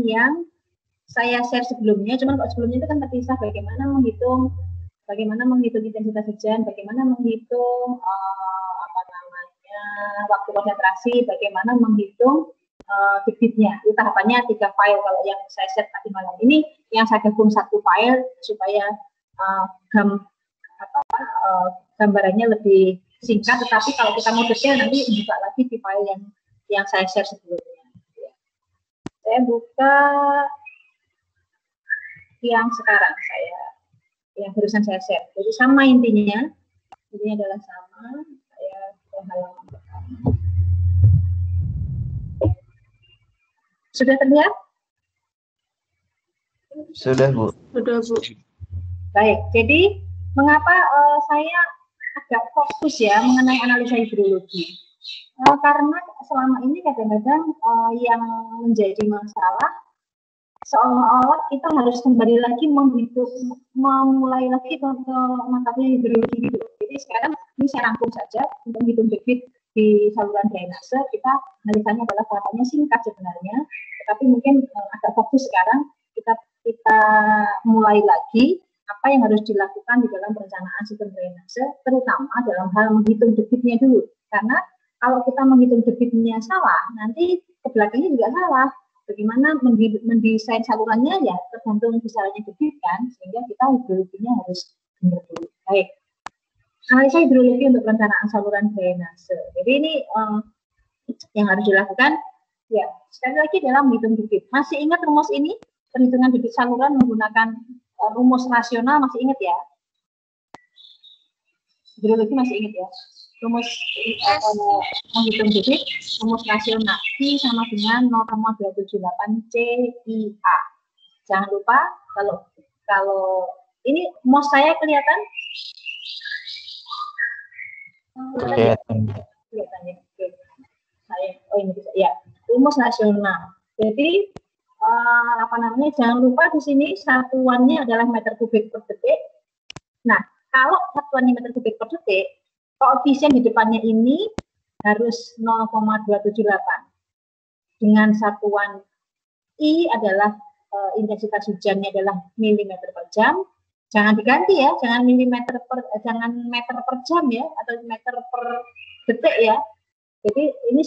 yang saya share sebelumnya, cuman kalau sebelumnya itu kan terpisah bagaimana menghitung intensitas hujan, bagaimana menghitung waktu konsentrasi, bagaimana menghitung debitnya. Itu tahapannya 3 file. Kalau yang saya share tadi malam ini, yang saya gabung 1 file supaya gambarannya lebih singkat. Tetapi kalau kita mau detail nanti buka lagi di file yang saya share sebelumnya. Saya buka yang sekarang yang barusan saya share. Jadi sama intinya adalah sama. Saya ke halaman pertama. Sudah terlihat? Sudah, Bu. Sudah, Bu. Baik, jadi mengapa saya agak fokus ya mengenai analisa hidrologi? Karena selama ini kadang-kadang yang menjadi masalah seolah-olah kita harus kembali lagi memulai lagi ke mata kuliah hidrologi gitu. Jadi sekarang ini saya rangkum saja untuk menghitung debit di saluran drainase. Kita analisanya adalah tahapannya singkat sebenarnya, tetapi mungkin agak fokus sekarang kita mulai lagi apa yang harus dilakukan di dalam perencanaan sistem drainase, terutama dalam hal menghitung debitnya dulu. Karena kalau kita menghitung debitnya salah, nanti ke belakangnya juga salah. Bagaimana mendesain salurannya ya tergantung besarannya debit kan, sehingga kita hidrologinya harus benar dulu. Baik, analisa hidrologi untuk perencanaan saluran drainase. Jadi ini yang harus dilakukan ya sekali lagi dalam menghitung debit. Masih ingat rumus ini? Perhitungan debit saluran menggunakan rumus rasional, masih ingat ya? Hidrologi masih ingat ya? Rumus menghitung debit, rumus rasional I sama dengan 0,278 CIA. Jangan lupa kalau ini mouse saya kelihatan? Kelihatan ya. Oke. Ini bisa ya. Rumus rasional. Jadi jangan lupa di sini satuannya adalah meter kubik per detik. Nah, kalau satuannya meter kubik per detik, koefisien di depannya ini harus 0,278 dengan satuan I adalah intensitas hujannya adalah milimeter per jam. Jangan diganti ya, jangan meter per jam ya, atau meter per detik ya. Jadi ini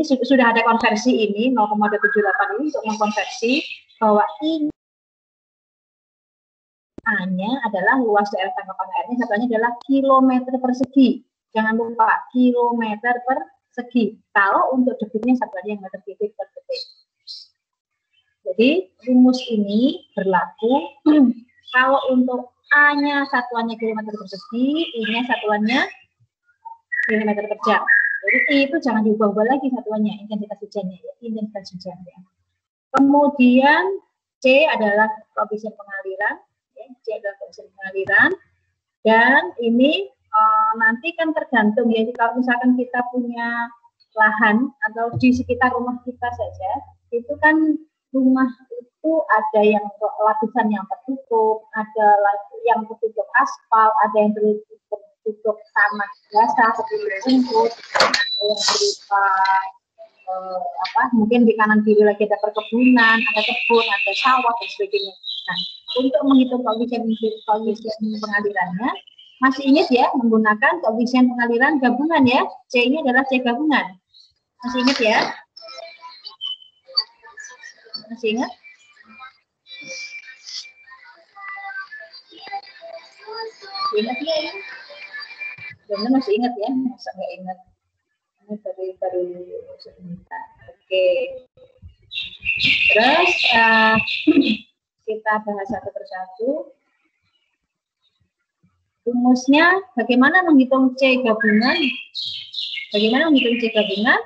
sudah ada konversi ini 0,278 ini untuk mengkonversi bahwa I A-nya adalah luas daerah tangkapan airnya, satuannya adalah kilometer persegi. Jangan lupa kilometer persegi. Kalau untuk debitnya satuannya meter kubik per detik. Jadi rumus ini berlaku kalau untuk A-nya satuannya kilometer persegi, I-nya satuannya milimeter per jam. Jadi I itu jangan diubah-ubah lagi satuannya, intensitas hujannya ya, intensitas hujannya. Kemudian C adalah koefisien pengaliran. C adalah koefisien pengaliran, dan ini nanti kan tergantung ya, kalau misalkan kita punya lahan atau di sekitar rumah kita saja, itu kan rumah itu ada yang lapisan yang tertutup, ada yang tertutup aspal, ada yang tertutup tanah basah seperti rumput, yang berupa mungkin di kanan kiri lagi ada perkebunan, ada kebun, ada sawah dan sebagainya. Nah, untuk menghitung koefisien pengalirannya, masih ingat ya menggunakan koefisien pengaliran gabungan ya, C-nya adalah C gabungan. Masih ingat ya? Masih ingat? Masih ingat ya ini? Benar masih ingat ya? Masa nggak ingat? Ini baru sebentar. Oke. Terus kita bahas satu persatu. Rumusnya bagaimana menghitung C gabungan? Bagaimana menghitung C gabungan?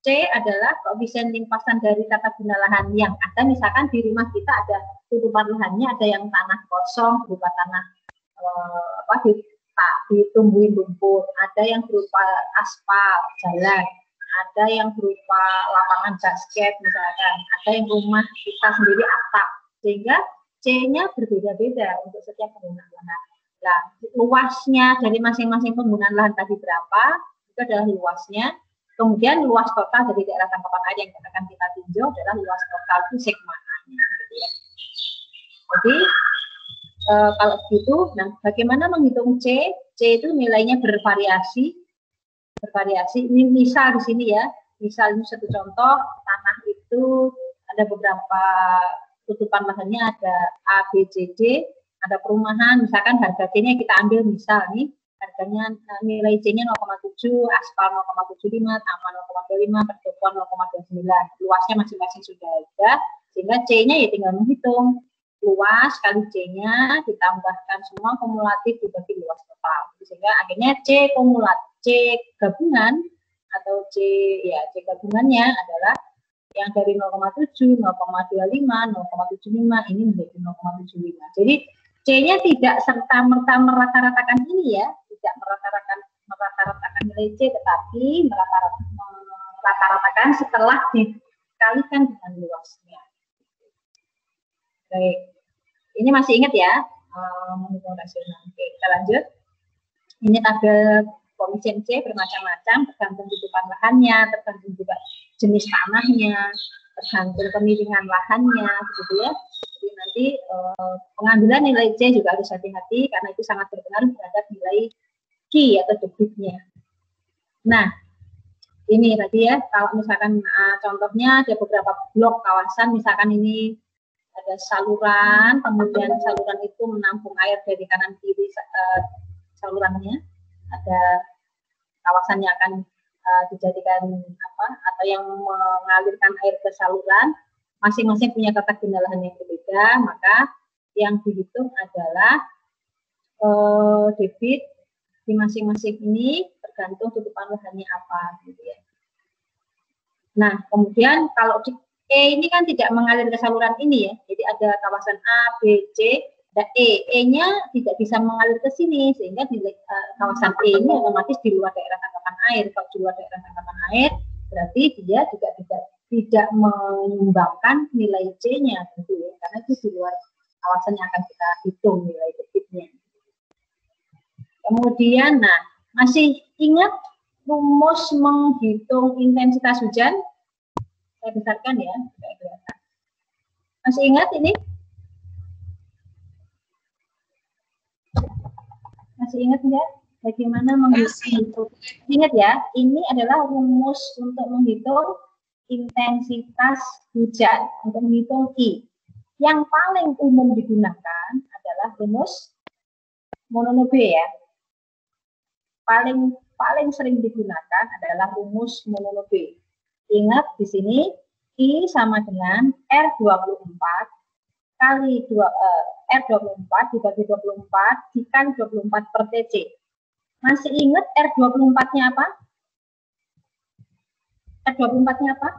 C adalah koefisien limpasan dari tata guna lahan yang ada. Misalkan di rumah kita ada tutupan lahannya, ada yang tanah kosong berupa tanah ditumbuhin rumput, ada yang berupa aspal jalan, ada yang berupa lapangan basket misalkan, ada yang rumah kita sendiri atap, sehingga C-nya berbeda-beda untuk setiap penggunaan lahan. Nah, luasnya dari masing-masing penggunaan lahan tadi berapa, itu adalah luasnya. Kemudian luas total dari daerah tangkapan air yang akan kita hijau adalah luas total itu sigma A-nya gitu ya. Jadi kalau begitu, nah bagaimana menghitung C? C itu nilainya bervariasi. Ini misal di sini ya, misal ini satu contoh, tanah itu ada beberapa tutupan lahannya, ada A, B, C, D, ada perumahan, misalkan harga C-nya kita ambil misal nih, harganya nilai C-nya 0,7, aspal 0,75, taman 0,25, pertokoan 0,29, luasnya masing-masing sudah ada, sehingga C-nya ya tinggal menghitung luas kali C-nya ditambahkan semua kumulatif dibagi luas total, sehingga akhirnya C kumulatif, C gabungan atau C gabungannya adalah yang dari 0,7, 0,25, 0,75 ini menjadi 0,75. Jadi C-nya tidak serta-merta merata-ratakan ini ya, tidak merata-ratakan nilai C, tetapi merata-ratakan setelah dikalikan dengan luasnya. Baik, ini masih ingat ya, menghitung rasional. Oke, kita lanjut. Ini tabel koefisien C bermacam-macam, tergantung tutupan lahannya, tergantung juga jenis tanahnya, tergantung pemiringan lahannya, begitu ya. Jadi nanti pengambilan nilai C juga harus hati-hati karena itu sangat berpengaruh terhadap nilai Q atau debitnya. Nah, ini tadi ya, kalau misalkan contohnya ada beberapa blok kawasan, misalkan ini ada saluran, kemudian saluran itu menampung air dari kanan kiri salurannya, ada kawasan yang akan dijadikan apa atau yang mengalirkan air ke saluran, masing-masing punya tata guna lahan yang berbeda, maka yang dihitung adalah debit di masing-masing ini tergantung tutupan lahannya apa gitu ya. Nah, kemudian kalau di E ini kan tidak mengalir ke saluran ini ya, jadi ada kawasan A, B, C, ada E. E-nya tidak bisa mengalir ke sini, sehingga di kawasan E ini otomatis di luar daerah tangkapan air. Kalau di luar daerah tangkapan air, berarti dia juga tidak menyumbangkan nilai C-nya, gitu ya, karena itu di luar kawasan yang akan kita hitung nilai debitnya. Kemudian, nah, masih ingat rumus menghitung intensitas hujan? Saya besarkan ya, supaya kelihatan. Masih ingat ini? Masih ingat nggak? Bagaimana menghitung? Ingat ya, ini adalah rumus untuk menghitung intensitas hujan, untuk menghitung I. Yang paling umum digunakan adalah rumus Monod ya. Paling sering digunakan adalah rumus Monod. Ingat di sini I sama dengan R24 kali R24 dibagi 24 dikali 24 per TC. Masih ingat R24-nya apa? R24-nya apa?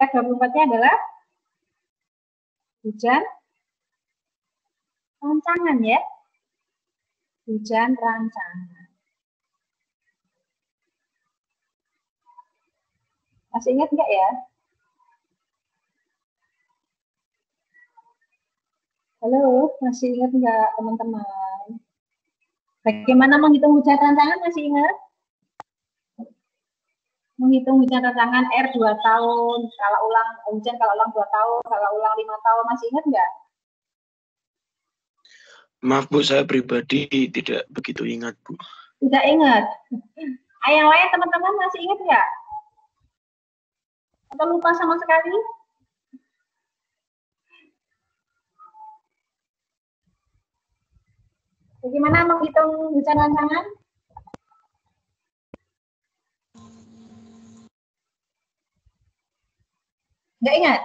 R24-nya adalah hujan rancangan ya. Hujan rancangan. Masih ingat nggak ya? Halo, masih ingat nggak teman-teman? Bagaimana menghitung hujan rancangan, masih ingat? Menghitung hujan rancangan R 2 tahun, skala ulang hujan kalau ulang 2 tahun, skala ulang 5 tahun, masih ingat nggak? Maaf Bu, saya pribadi tidak begitu ingat Bu. Tidak ingat. Yang lain teman-teman masih ingat nggak? Atau lupa sama sekali? Bagaimana menghitung hujan rancangan? Nggak ingat?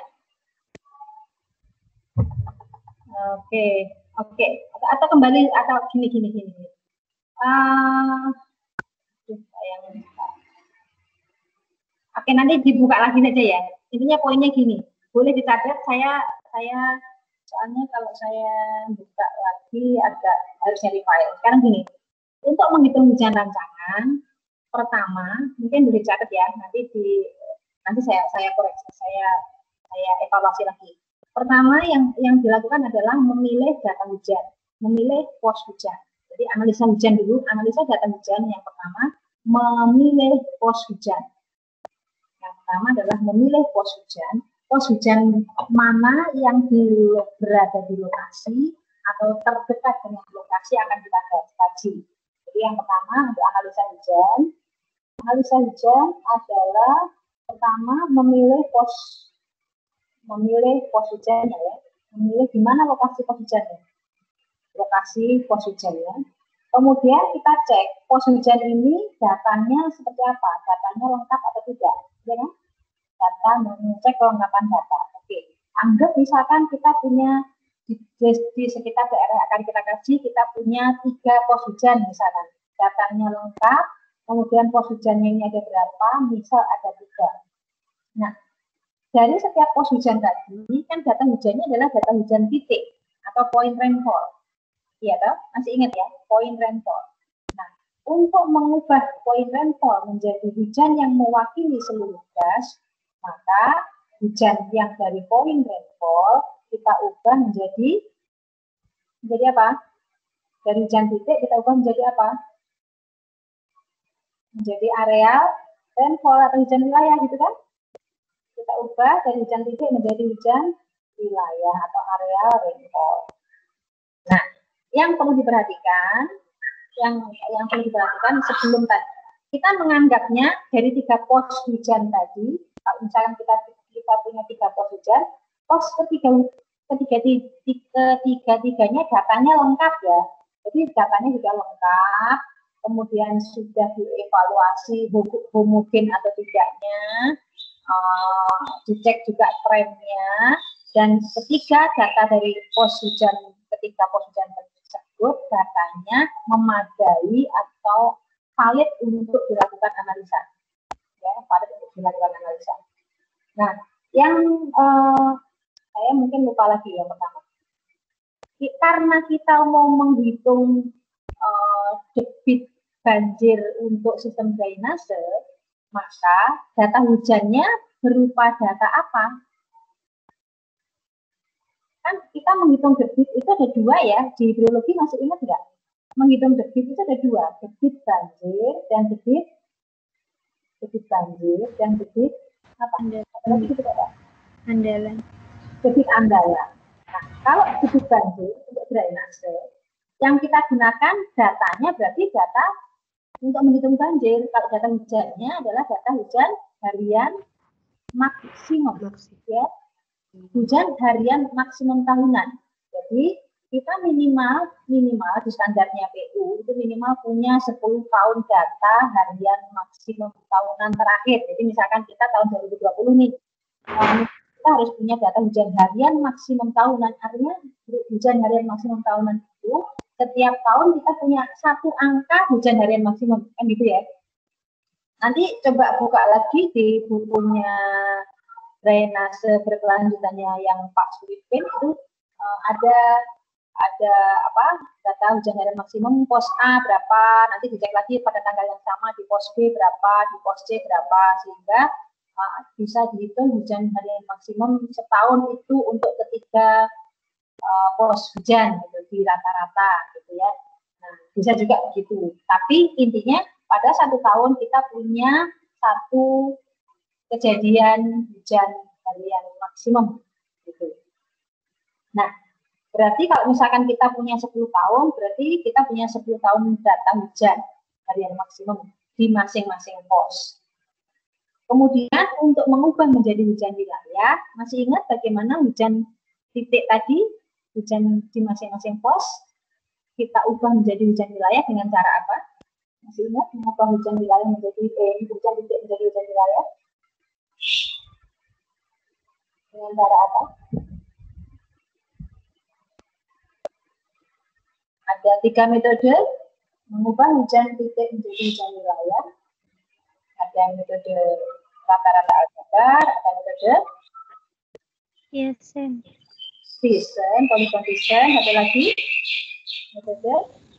Oke. Atau kembali atau gini. Oke, nanti dibuka lagi saja ya. Intinya poinnya gini, boleh dicatat. Saya soalnya kalau saya buka lagi agak harus nyari file. Sekarang gini, untuk menghitung hujan rancangan, pertama mungkin boleh dicatat ya. Nanti saya koreksi, saya evaluasi lagi. Pertama yang dilakukan adalah memilih data hujan, memilih pos hujan. Jadi analisa hujan dulu, analisa data hujan yang pertama, memilih pos hujan. Yang pertama adalah memilih pos hujan mana yang berada di lokasi atau terdekat dengan lokasi akan kita kaji. Jadi yang pertama untuk analisa hujan adalah pertama memilih pos hujan ya, memilih di mana lokasi pos hujannya. Kemudian kita cek pos hujan ini datanya seperti apa, datanya lengkap atau tidak, ya kan? Data mengecek kelengkapan data. Oke, anggap misalkan kita punya di sekitar daerah yang akan kita kaji, kita punya 3 pos hujan misalkan, datanya lengkap, kemudian pos hujannya ini ada berapa, misal ada 3. Nah, dari setiap pos hujan tadi, kan data hujannya adalah data hujan titik atau point rainfall. Iya toh? Masih ingat ya, point rainfall. Nah, untuk mengubah point rainfall menjadi hujan yang mewakili seluruh gas, maka hujan yang dari point rainfall kita ubah menjadi apa? Dari hujan titik kita ubah menjadi apa? Menjadi areal rainfall atau hujan wilayah gitu kan? Kita ubah dari hujan titik menjadi hujan wilayah atau areal rainfall. Nah, yang perlu diperhatikan, sebelum tadi, kita menganggapnya dari 3 pos hujan tadi, kalau misalkan kita punya 3 pos hujan, pos ketiga-tiganya datanya lengkap ya. Jadi datanya juga lengkap, kemudian sudah dievaluasi homogen atau tidaknya, dicek juga trennya, dan ketiga data dari ketiga pos hujan tersebut datanya memadai atau valid untuk dilakukan analisa. Ya, valid untuk dilakukan analisa. Nah, yang saya mungkin lupa lagi yang pertama. Karena kita mau menghitung debit banjir untuk sistem drainase, maka data hujannya berupa data apa? Kan kita menghitung debit itu ada 2 ya, di hidrologi masih ingat nggak? Menghitung debit itu ada 2, debit banjir dan debit apa? Andalan. Debit andalan. Nah, kalau debit banjir untuk drainase, yang kita gunakan datanya berarti data untuk menghitung banjir. Kalau data hujannya adalah data hujan harian maksimum, ya. Hujan harian maksimum tahunan. Jadi kita minimal di standarnya PU itu minimal punya 10 tahun data harian maksimum tahunan terakhir. Jadi misalkan kita tahun 2020 nih, kita harus punya data hujan harian maksimum tahunan. Artinya hujan harian maksimum tahunan itu setiap tahun kita punya 1 angka hujan harian maksimum, kan gitu ya. Nanti coba buka lagi di bukunya drainase berkelanjutannya yang Pak Suwipin itu ada data hujan harian maksimum pos A berapa, nanti dicek lagi pada tanggal yang sama di pos B berapa, di pos C berapa, sehingga bisa dihitung hujan harian maksimum setahun itu untuk ketiga pos hujan gitu, di rata-rata gitu ya. Nah, bisa juga begitu. Tapi intinya pada 1 tahun kita punya 1 kejadian hujan harian maksimum gitu. Nah, berarti kalau misalkan kita punya 10 tahun, berarti kita punya 10 tahun data hujan harian maksimum di masing-masing pos. Kemudian untuk mengubah menjadi hujan wilayah, masih ingat bagaimana hujan titik tadi, hujan di masing-masing pos, kita ubah menjadi hujan wilayah dengan cara apa? Masih ingat mengubah hujan wilayah menjadi hujan titik menjadi hujan wilayah? Dengan cara apa? Ada 3 metode mengubah hujan titik menjadi hujan wilayah. Ada metode rata-rata aljabar, ada metode Pearson, polygon Pearson, ada lagi metode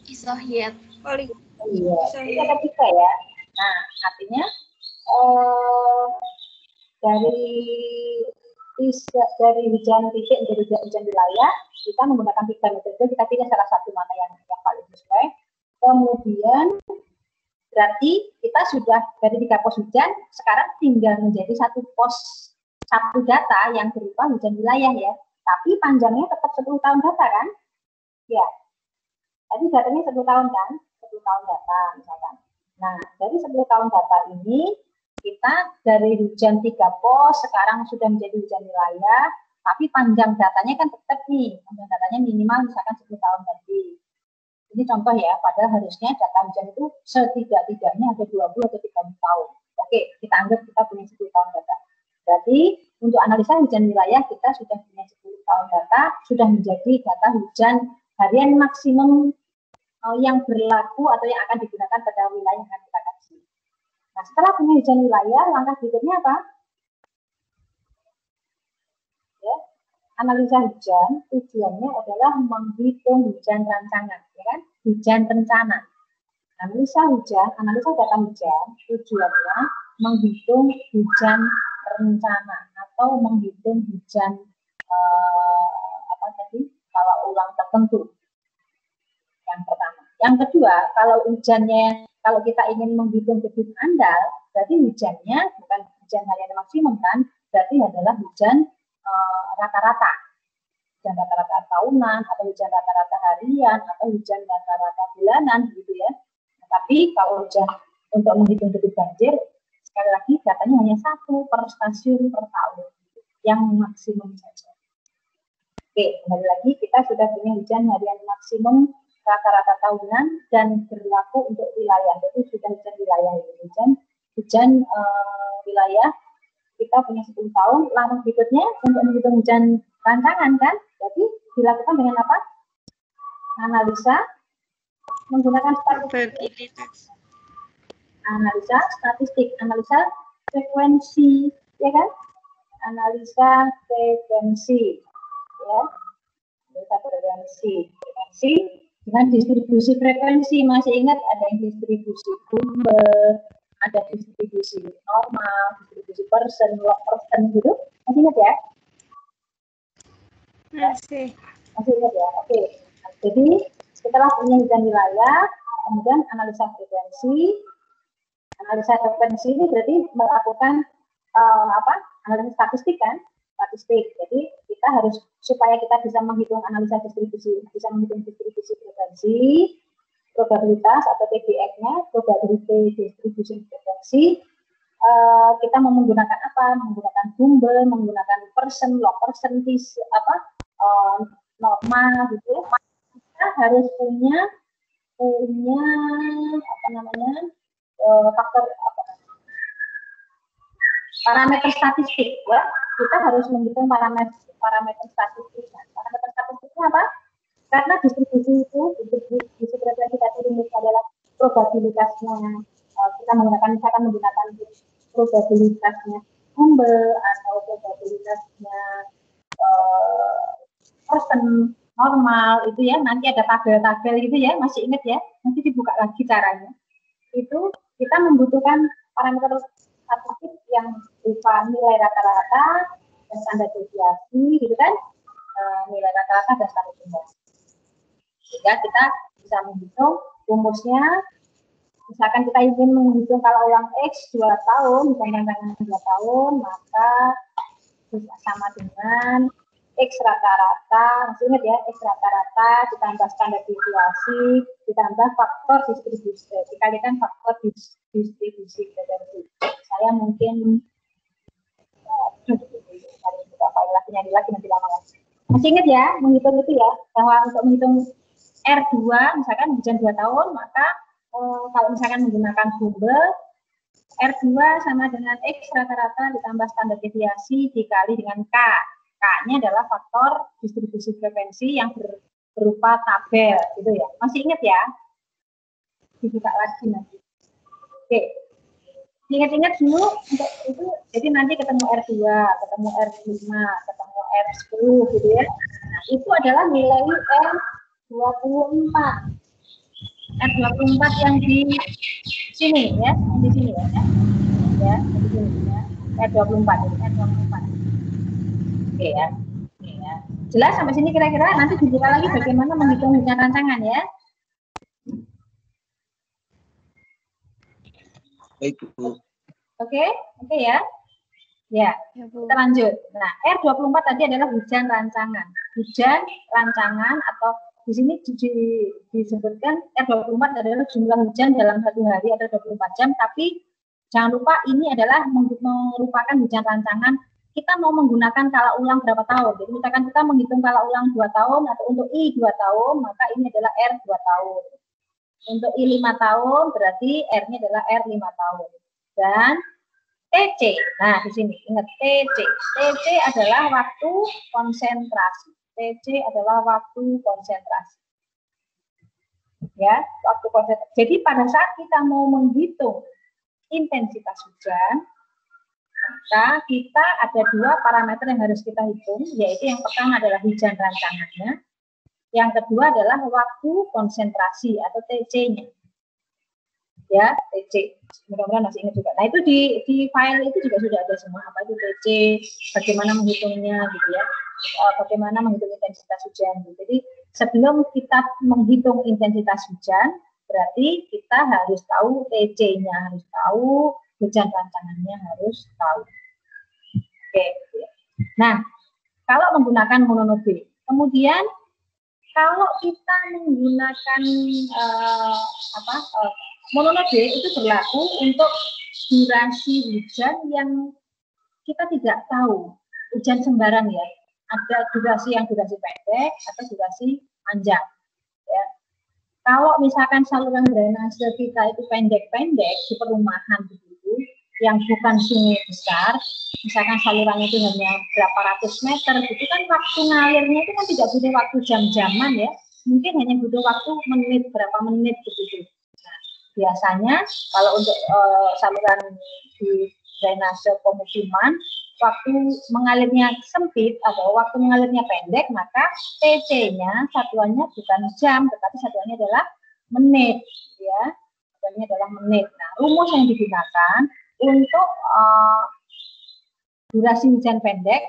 Isohyet, iya, itu ada 3 ya. Nah, artinya dari hujan titik menjadi hujan wilayah, kita menggunakan 3 metode, kita pilih salah satu mana yang paling sesuai. Kemudian berarti kita sudah dari 3 pos hujan, sekarang tinggal menjadi satu data yang berupa hujan wilayah ya. Tapi panjangnya tetap 10 tahun data kan? Ya. Tadi datanya 10 tahun kan? 10 tahun data misalkan. Nah, dari 10 tahun data ini, kita dari hujan 3 pos, sekarang sudah menjadi hujan wilayah, tapi panjang datanya kan tetap nih, panjang datanya minimal misalkan 10 tahun tadi. Ini contoh ya, padahal harusnya data hujan itu setidak-tidaknya ada 20 atau 30 tahun. Oke, kita anggap kita punya 10 tahun data. Jadi, untuk analisa hujan wilayah, kita sudah punya 10 tahun data, sudah menjadi data hujan harian maksimum yang berlaku atau yang akan digunakan pada wilayah yang akan kita kaji. Nah, setelah punya hujan wilayah, langkah berikutnya apa? Ya, analisa hujan tujuannya adalah menghitung hujan rancangan, ya kan? Hujan rencana. Analisa data hujan tujuannya menghitung hujan rencana atau menghitung hujan kalau ulang tertentu. Yang pertama. Yang kedua, kalau kita ingin menghitung debit andal, berarti hujannya bukan hujan harian maksimum kan, berarti adalah hujan rata-rata. Hujan rata-rata tahunan, atau hujan rata-rata harian, atau hujan rata-rata bulanan, gitu ya. Tapi kalau hujan untuk menghitung debit banjir, sekali lagi datanya hanya 1 per stasiun per tahun, yang maksimum saja. Oke, kembali lagi kita sudah punya hujan harian maksimum rata-rata tahunan dan berlaku untuk wilayah. Jadi sudah hujan wilayah ini, hujan wilayah kita punya 10 tahun. Langkah berikutnya untuk menghitung hujan rancangan kan, jadi dilakukan dengan apa? Analisa menggunakan statistik, analisa frekuensi, ya kan? Analisa frekuensi, ya. Analisa frekuensi dengan distribusi frekuensi. Masih ingat ada yang distribusi Gumbel, ada distribusi normal, distribusi persen, log persen gitu. Masih ingat ya? Masih ingat ya? Oke. Nah, jadi setelah punya hujan wilayah, kemudian analisa frekuensi. Analisa frekuensi ini berarti melakukan analisis statistik kan? Statistik. Jadi kita harus, supaya kita bisa menghitung analisa distribusi, bisa menghitung distribusi frekuensi, probabilitas atau TDX-nya, probability distribution frekuensi, kita menggunakan apa? Menggunakan Gumbel, menggunakan persen, log persen, normal gitu. Kita harus punya faktor parameter statistik ya. Kita harus menghitung parameter statistik. Parameter statistiknya apa? Karena distribusi frekuensi tadi rumus adalah probabilitasnya. Kita menggunakan probabilitasnya Gumbel atau probabilitasnya persen normal itu ya. Nanti ada tabel-tabel gitu ya. Masih ingat ya? Nanti dibuka lagi caranya. Itu kita membutuhkan parameter statistik yang berupa nilai rata-rata dan standar deviasi, gitu kan? Nilai rata-rata dan standar deviasi. Sehingga kita bisa menghitung rumusnya. Misalkan kita ingin menghitung kalau ulang X 2 tahun, misalnya 2 tahun, maka bisa sama dengan X rata-rata, masih ingat ya, X rata-rata ditambah standar deviasi, ditambah faktor distribusi, dikalikan faktor distribusi frekuensi. Saya mungkin nyari lagi nanti lama lagi. Masih ingat ya, menghitung itu ya, bahwa untuk menghitung R2, misalkan hujan 2 tahun, maka kalau misalkan menggunakan Gumbel, R2 sama dengan X rata-rata ditambah standar deviasi dikali dengan K. K-nya adalah faktor distribusi frekuensi yang berupa tabel, gitu ya. Masih ingat ya? Dibuka lagi nanti. Oke. Ingat-ingat dulu untuk itu, jadi nanti ketemu R2, ketemu R5, ketemu R10 gitu ya. Nah, itu adalah nilai R24. R24 yang di sini ya, yang di sini ya. Ya, di sini ya. R24 ini, R24. Oke ya. Oke ya. Jelas sampai sini kira-kira, nanti dibuka lagi bagaimana menghitung hujan rancangan ya. Baik, Bu. Oke ya. Ya, kita lanjut. Nah, R24 tadi adalah hujan rancangan. Hujan rancangan atau di sini disebutkan R24 adalah jumlah hujan dalam satu hari atau 24 jam, tapi jangan lupa ini adalah merupakan hujan rancangan. Kita mau menggunakan kala ulang berapa tahun. Jadi misalkan kita menghitung kala ulang 2 tahun atau untuk I 2 tahun, maka ini adalah R 2 tahun. Untuk I 5 tahun berarti R-nya adalah R 5 tahun. Dan TC, nah di sini ingat TC. TC adalah waktu konsentrasi. TC adalah waktu konsentrasi. Ya, waktu konsentrasi. Jadi pada saat kita mau menghitung intensitas hujan, maka kita ada 2 parameter yang harus kita hitung, yaitu yang pertama adalah hujan rancangannya, yang kedua adalah waktu konsentrasi atau TC-nya. Ya, TC. Mudah-mudahan masih ingat juga. Nah, itu di file itu juga sudah ada semua, apa itu TC, bagaimana menghitungnya gitu ya. Bagaimana menghitung intensitas hujan. Jadi, sebelum kita menghitung intensitas hujan, berarti kita harus tahu TC-nya, harus tahu hujan rancangannya, harus tahu. Oke. Nah, kalau menggunakan mononobe, kemudian kalau kita menggunakan mononobe itu berlaku untuk durasi hujan yang kita tidak tahu, hujan sembarang ya. Ada durasi yang durasi pendek atau durasi panjang. Ya. Kalau misalkan saluran drainase kita itu pendek-pendek di perumahan begitu, yang bukan sungai besar, misalkan saluran itu hanya berapa ratus meter, gitu kan waktu ngalirnya itu kan tidak butuh waktu jam-jaman ya, mungkin hanya butuh waktu menit, berapa menit begitu. Biasanya kalau untuk saluran di drainase pemukiman, waktu mengalirnya sempit atau waktu mengalirnya pendek, maka TC-nya satuannya bukan jam, tetapi satuannya adalah menit, ya. Satuannya adalah menit. Nah, rumus yang digunakan untuk durasi hujan pendek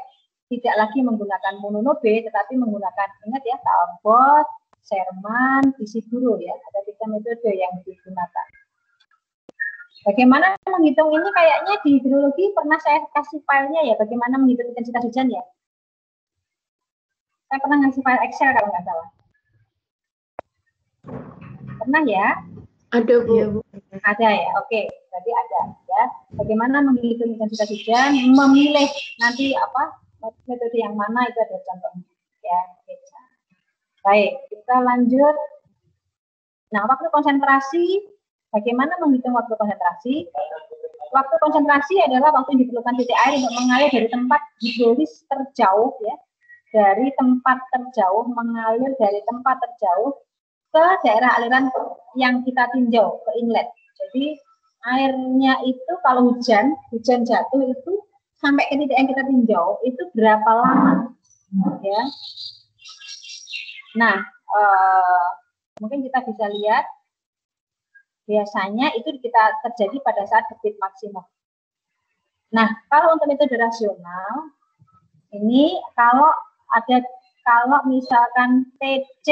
tidak lagi menggunakan mononobe, tetapi menggunakan, ingat ya, Talbot, Sherman, Ishiguro ya, ada 3 metode yang digunakan. Bagaimana menghitung ini? Kayaknya di hidrologi pernah saya kasih filenya ya, bagaimana menghitung intensitas hujan ya. Saya pernah ngasih file Excel kalau nggak salah. Pernah ya? Ada, Bu. Ya, Bu. Ada ya, oke. Berarti ada ya. Bagaimana menghitung intensitas hujan, memilih nanti apa metode yang mana itu ada contohnya ya. Baik, kita lanjut. Nah, waktu konsentrasi, bagaimana menghitung waktu konsentrasi? Waktu konsentrasi adalah waktu yang diperlukan titik air untuk mengalir dari tempat hidrolis terjauh ya, dari tempat terjauh, mengalir dari tempat terjauh ke daerah aliran yang kita tinjau, ke inlet. Jadi airnya itu kalau hujan jatuh itu sampai ke titik yang kita tinjau itu berapa lama ya. Nah, mungkin kita bisa lihat biasanya itu kita terjadi pada saat debit maksimum. Nah, kalau untuk metode rasional ini kalau misalkan TC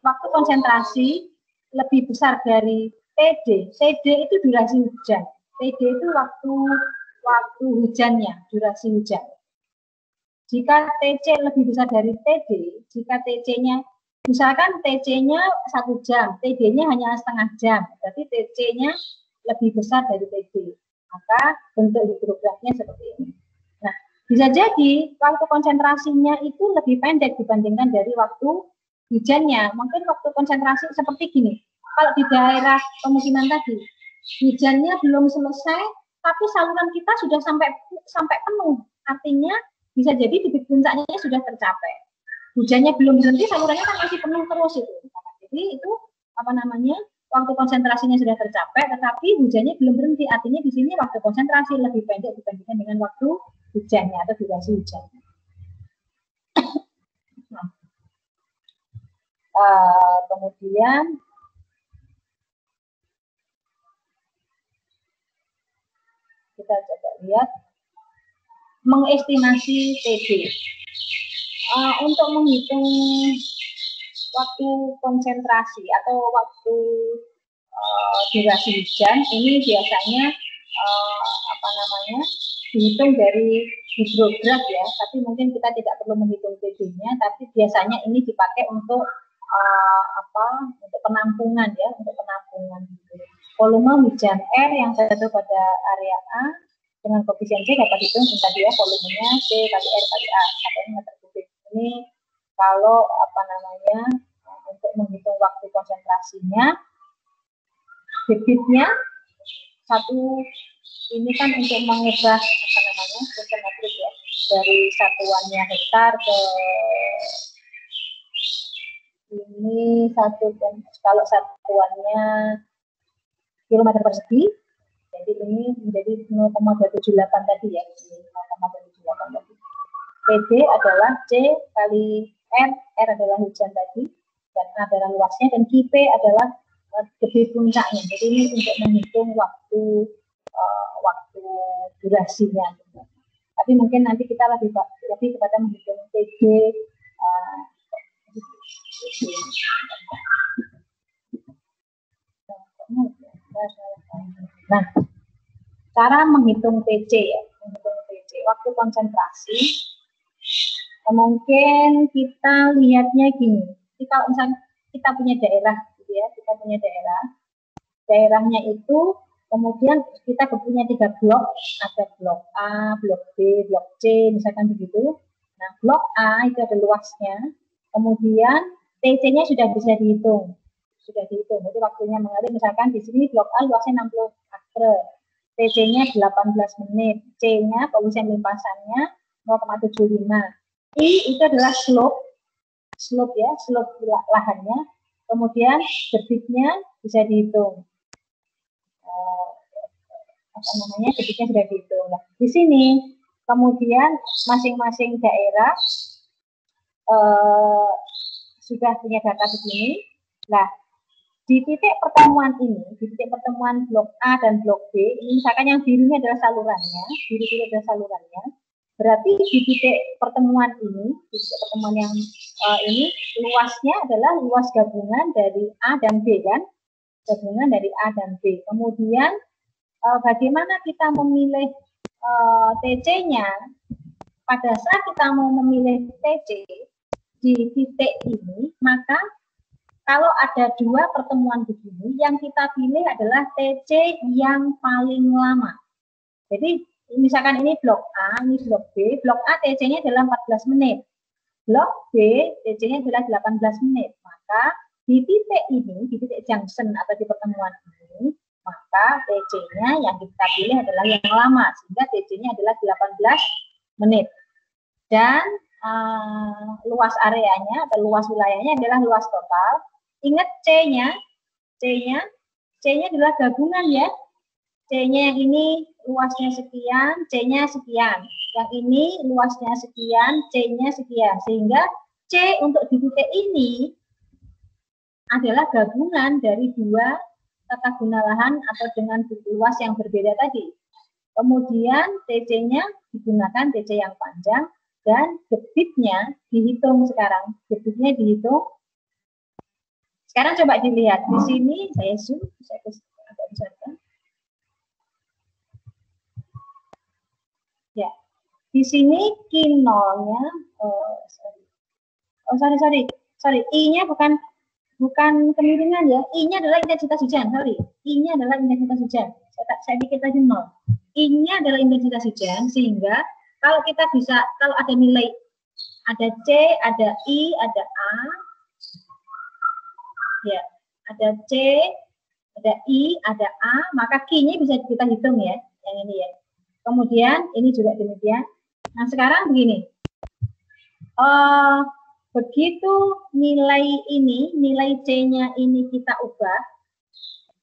waktu konsentrasi lebih besar dari TD itu durasi hujan. TD itu waktu hujannya, durasi hujan. Jika TC lebih besar dari TD, jika TC-nya misalkan TC-nya 1 jam, TD-nya hanya setengah jam, berarti TC-nya lebih besar dari TD. Maka bentuk hidrografnya seperti ini. Nah, bisa jadi waktu konsentrasinya itu lebih pendek dibandingkan dari waktu hujannya. Mungkin waktu konsentrasi seperti gini. Kalau di daerah pemukiman tadi, hujannya belum selesai, tapi saluran kita sudah sampai penuh. Artinya bisa jadi bibit puncaknya sudah tercapai. Hujannya belum berhenti, salurannya kan masih penuh terus itu. Jadi itu waktu konsentrasinya sudah tercapai, tetapi hujannya belum berhenti. Artinya di sini waktu konsentrasi lebih pendek dibandingkan dengan waktu hujannya atau durasi hujannya. Kemudian kita coba lihat mengestimasi TD. Untuk menghitung waktu konsentrasi atau waktu durasi hujan ini biasanya apa namanya, dihitung dari hidrograf ya, tapi mungkin kita tidak perlu menghitung TB-nya, tapi biasanya ini dipakai untuk untuk penampungan ya, untuk penampungan gitu. Volume hujan R yang jatuh pada area A dengan koefisien C dapat dihitung tadi ya, volumenya C kali R kali A sampai meter kubik. Ini kalau apa namanya, untuk menghitung waktu konsentrasinya. Debitnya satu ini kan untuk mengubah apa namanya, metrik ya, dari satuannya hektar ke ini satu, kalau satuannya kilometer persegi, jadi ini menjadi 0,278 tadi ya, 0,278 tadi. PD adalah C kali R adalah hujan tadi, dan A adalah luasnya, dan QP adalah debit puncaknya. Jadi ini untuk menghitung waktu durasinya. Tapi mungkin nanti kita lebih kepada menghitung TG. Nah, cara menghitung TC ya, menghitung TC waktu konsentrasi. Mungkin kita lihatnya gini. Jadi kalau misalnya kita punya daerah, gitu ya, kita punya daerahnya itu, kemudian kita punya 3 blok, ada blok A, blok B, blok C, misalkan begitu. Nah, blok A itu ada luasnya, kemudian TC-nya sudah bisa dihitung. Jadi waktunya mengalir, misalkan di sini blok A luasnya 60 meter, TC-nya 18 menit, C-nya koefisien limpasannya 0,75. I itu adalah slope ya, slope lahannya. Kemudian debitnya bisa dihitung. Apa namanya, debitnya sudah dihitung. Nah, di sini kemudian masing-masing daerah sudah punya data begini. Nah, di titik pertemuan ini, di titik pertemuan blok A dan blok B, ini misalkan yang birunya adalah salurannya, biru adalah salurannya. Berarti di titik pertemuan ini, di titik pertemuan yang ini, luasnya adalah luas gabungan dari A dan B kan? Gabungan dari A dan B. Kemudian bagaimana kita memilih TC-nya? Pada saat kita mau memilih TC di titik ini, maka kalau ada 2 pertemuan begini, yang kita pilih adalah TC yang paling lama. Jadi misalkan ini blok A, ini blok B. Blok A TC-nya adalah 14 menit. Blok B TC-nya adalah 18 menit. Maka di titik ini, di titik junction atau di pertemuan ini, maka TC-nya yang kita pilih adalah yang lama, sehingga TC-nya adalah 18 menit. Dan luas areanya atau luas wilayahnya adalah luas total. Ingat C-nya adalah gabungan ya. C-nya yang ini luasnya sekian, C-nya sekian. Yang ini luasnya sekian, C-nya sekian. Sehingga C untuk di titik ini adalah gabungan dari 2 tata guna lahan atau dengan luas yang berbeda tadi. Kemudian TC-nya digunakan TC yang panjang, dan debitnya dihitung sekarang. Debitnya dihitung. Sekarang coba dilihat. Di sini saya zoom, saya agak besarkan. Ya, di sini Q0-nya, sorry, I-nya bukan kemiringan ya, I-nya adalah intensitas hujan, I-nya adalah intensitas hujan. Saya bikin tadi 0. I-nya adalah intensitas hujan, sehingga kalau kita bisa, kalau ada nilai, ada C, ada I, ada A, ya, ada C, ada I, ada A, maka Q-nya bisa kita hitung ya, yang ini ya. Kemudian ini juga demikian. Nah, sekarang begini. Begitu nilai ini, nilai C-nya ini kita ubah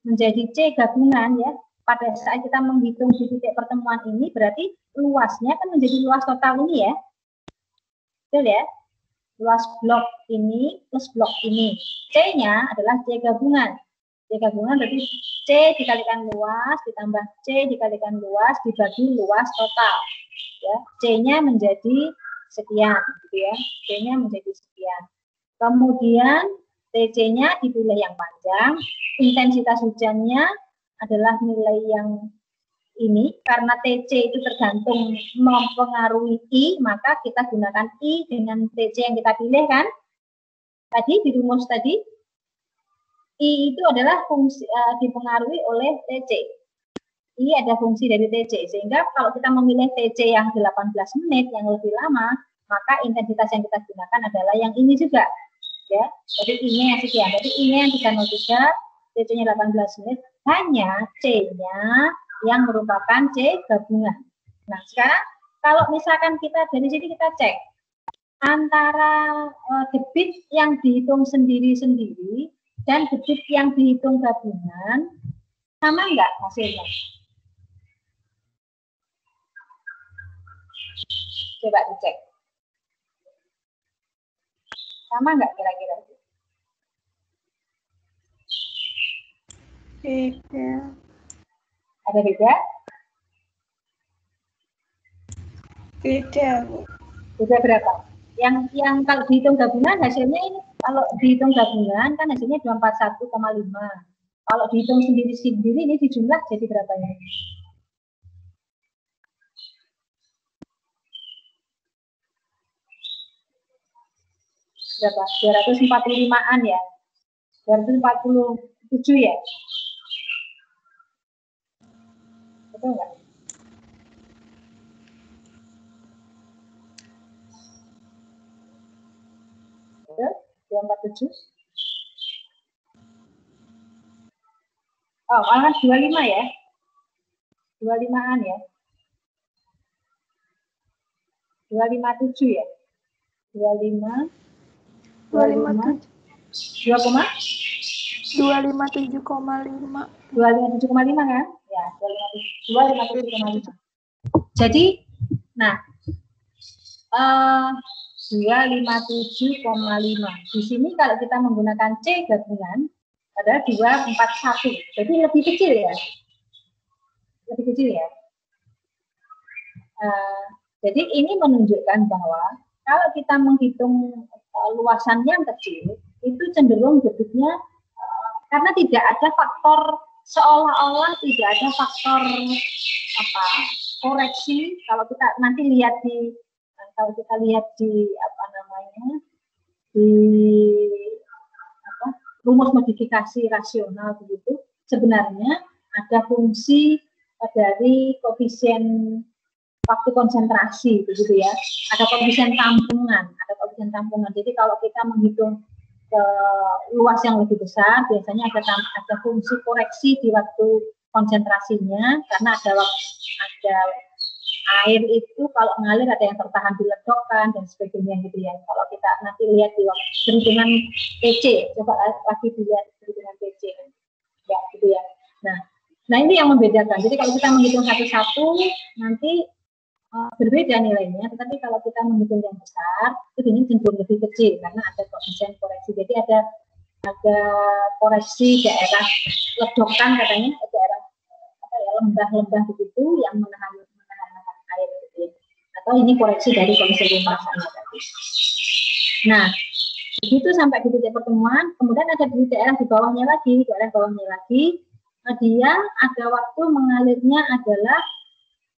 menjadi C gabungan ya. Pada saat kita menghitung di titik pertemuan ini, berarti luasnya kan menjadi luas total ini ya. Betul ya? Luas blok ini plus blok ini. C-nya adalah C gabungan. C gabungan berarti C dikalikan luas ditambah C dikalikan luas dibagi luas total. Ya, C-nya menjadi sekian, gitu ya. C-nya menjadi sekian. Kemudian TC-nya dipilih yang panjang, intensitas hujannya adalah nilai ini, karena TC itu tergantung mempengaruhi I, maka kita gunakan I dengan TC yang kita pilih kan. Tadi di rumus tadi, I itu adalah fungsi dipengaruhi oleh TC. I ada fungsi dari TC, sehingga kalau kita memilih TC yang 18 menit, yang lebih lama, maka intensitas yang kita gunakan adalah yang ini juga. Ya, jadi I-nya yang sekian. Jadi I-nya yang 303, TC-nya 18 menit, hanya C-nya yang merupakan C gabungan. Nah, sekarang kalau misalkan kita dari sini kita cek antara debit yang dihitung sendiri-sendiri dan debit yang dihitung gabungan, sama enggak hasilnya? Coba dicek. Sama enggak kira-kira? Beda. Ada beda? Beda, Bu. Beda berapa? Yang kalau dihitung gabungan hasilnya ini, kalau dihitung gabungan kan hasilnya 241,5. Kalau dihitung sendiri-sendiri ini dijumlah jadi berapa ya? Berapa? 245-an ya? 247 ya? Betul nggak? Betul? 247? Oh, malah 25 ya? 25-an ya? 257 ya? 25 2,5 257,5. 257,5 kan? Ya, 257,5. Jadi, nah, 257,5. Di sini kalau kita menggunakan C gabungan adalah 241. Jadi lebih kecil ya. Lebih kecil ya. Jadi ini menunjukkan bahwa kalau kita menghitung luasan yang kecil, itu cenderung debitnya karena tidak ada faktor, seolah-olah tidak ada faktor koreksi. Kalau kita nanti lihat di di rumus modifikasi rasional begitu, sebenarnya ada fungsi dari koefisien waktu konsentrasi begitu ya, ada koefisien tampungan, Jadi kalau kita menghitung ke luas yang lebih besar, biasanya ada fungsi koreksi di waktu konsentrasinya, karena ada air itu kalau mengalir ada yang tertahan di ledokan dan sebagainya gitu ya. Kalau kita nanti lihat di perhitungan PC, coba lagi dilihat perhitungan PC ya gitu ya. Nah ini yang membedakan. Jadi kalau kita menghitung satu-satu nanti berbeda nilainya, tetapi kalau kita menghitung yang besar itu ini cenderung lebih kecil karena ada koefisien koreksi. Jadi ada koreksi daerah ledokan katanya, daerah lembah-lembah begitu yang menahan air gitu ya. Atau ini koreksi dari kondisi limpasan tadi. Nah, begitu sampai di titik pertemuan, kemudian ada di daerah bawahnya lagi, dia ada waktu mengalirnya adalah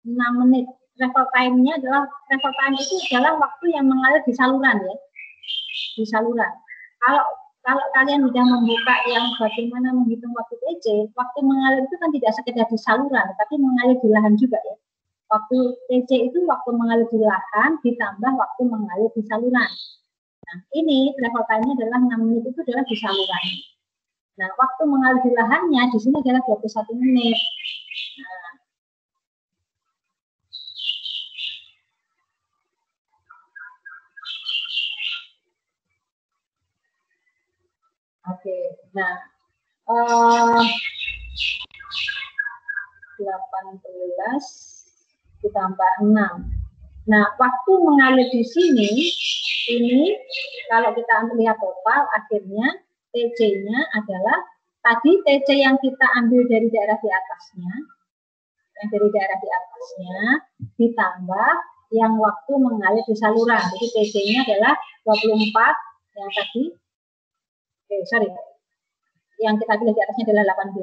6 menit. Travel time-nya adalah, travel time itu adalah waktu yang mengalir di saluran ya, di saluran. Kalau kalian sudah membuka yang bagaimana menghitung waktu TC, waktu mengalir itu kan tidak sekedar di saluran, tapi mengalir di lahan juga ya. Waktu TC itu waktu mengalir di lahan ditambah waktu mengalir di saluran. Nah ini travel time-nya adalah 6 menit itu adalah di saluran. Nah waktu mengalir di lahannya di sini adalah 21 menit. Nah, oke, nah 18 ditambah 6. Nah, waktu mengalir di sini, ini kalau kita lihat total, akhirnya TC-nya adalah tadi TC yang kita ambil dari daerah di atasnya, ditambah yang waktu mengalir di saluran. Jadi TC-nya adalah 24 yang tadi. Yang kita pilih di atasnya adalah 18,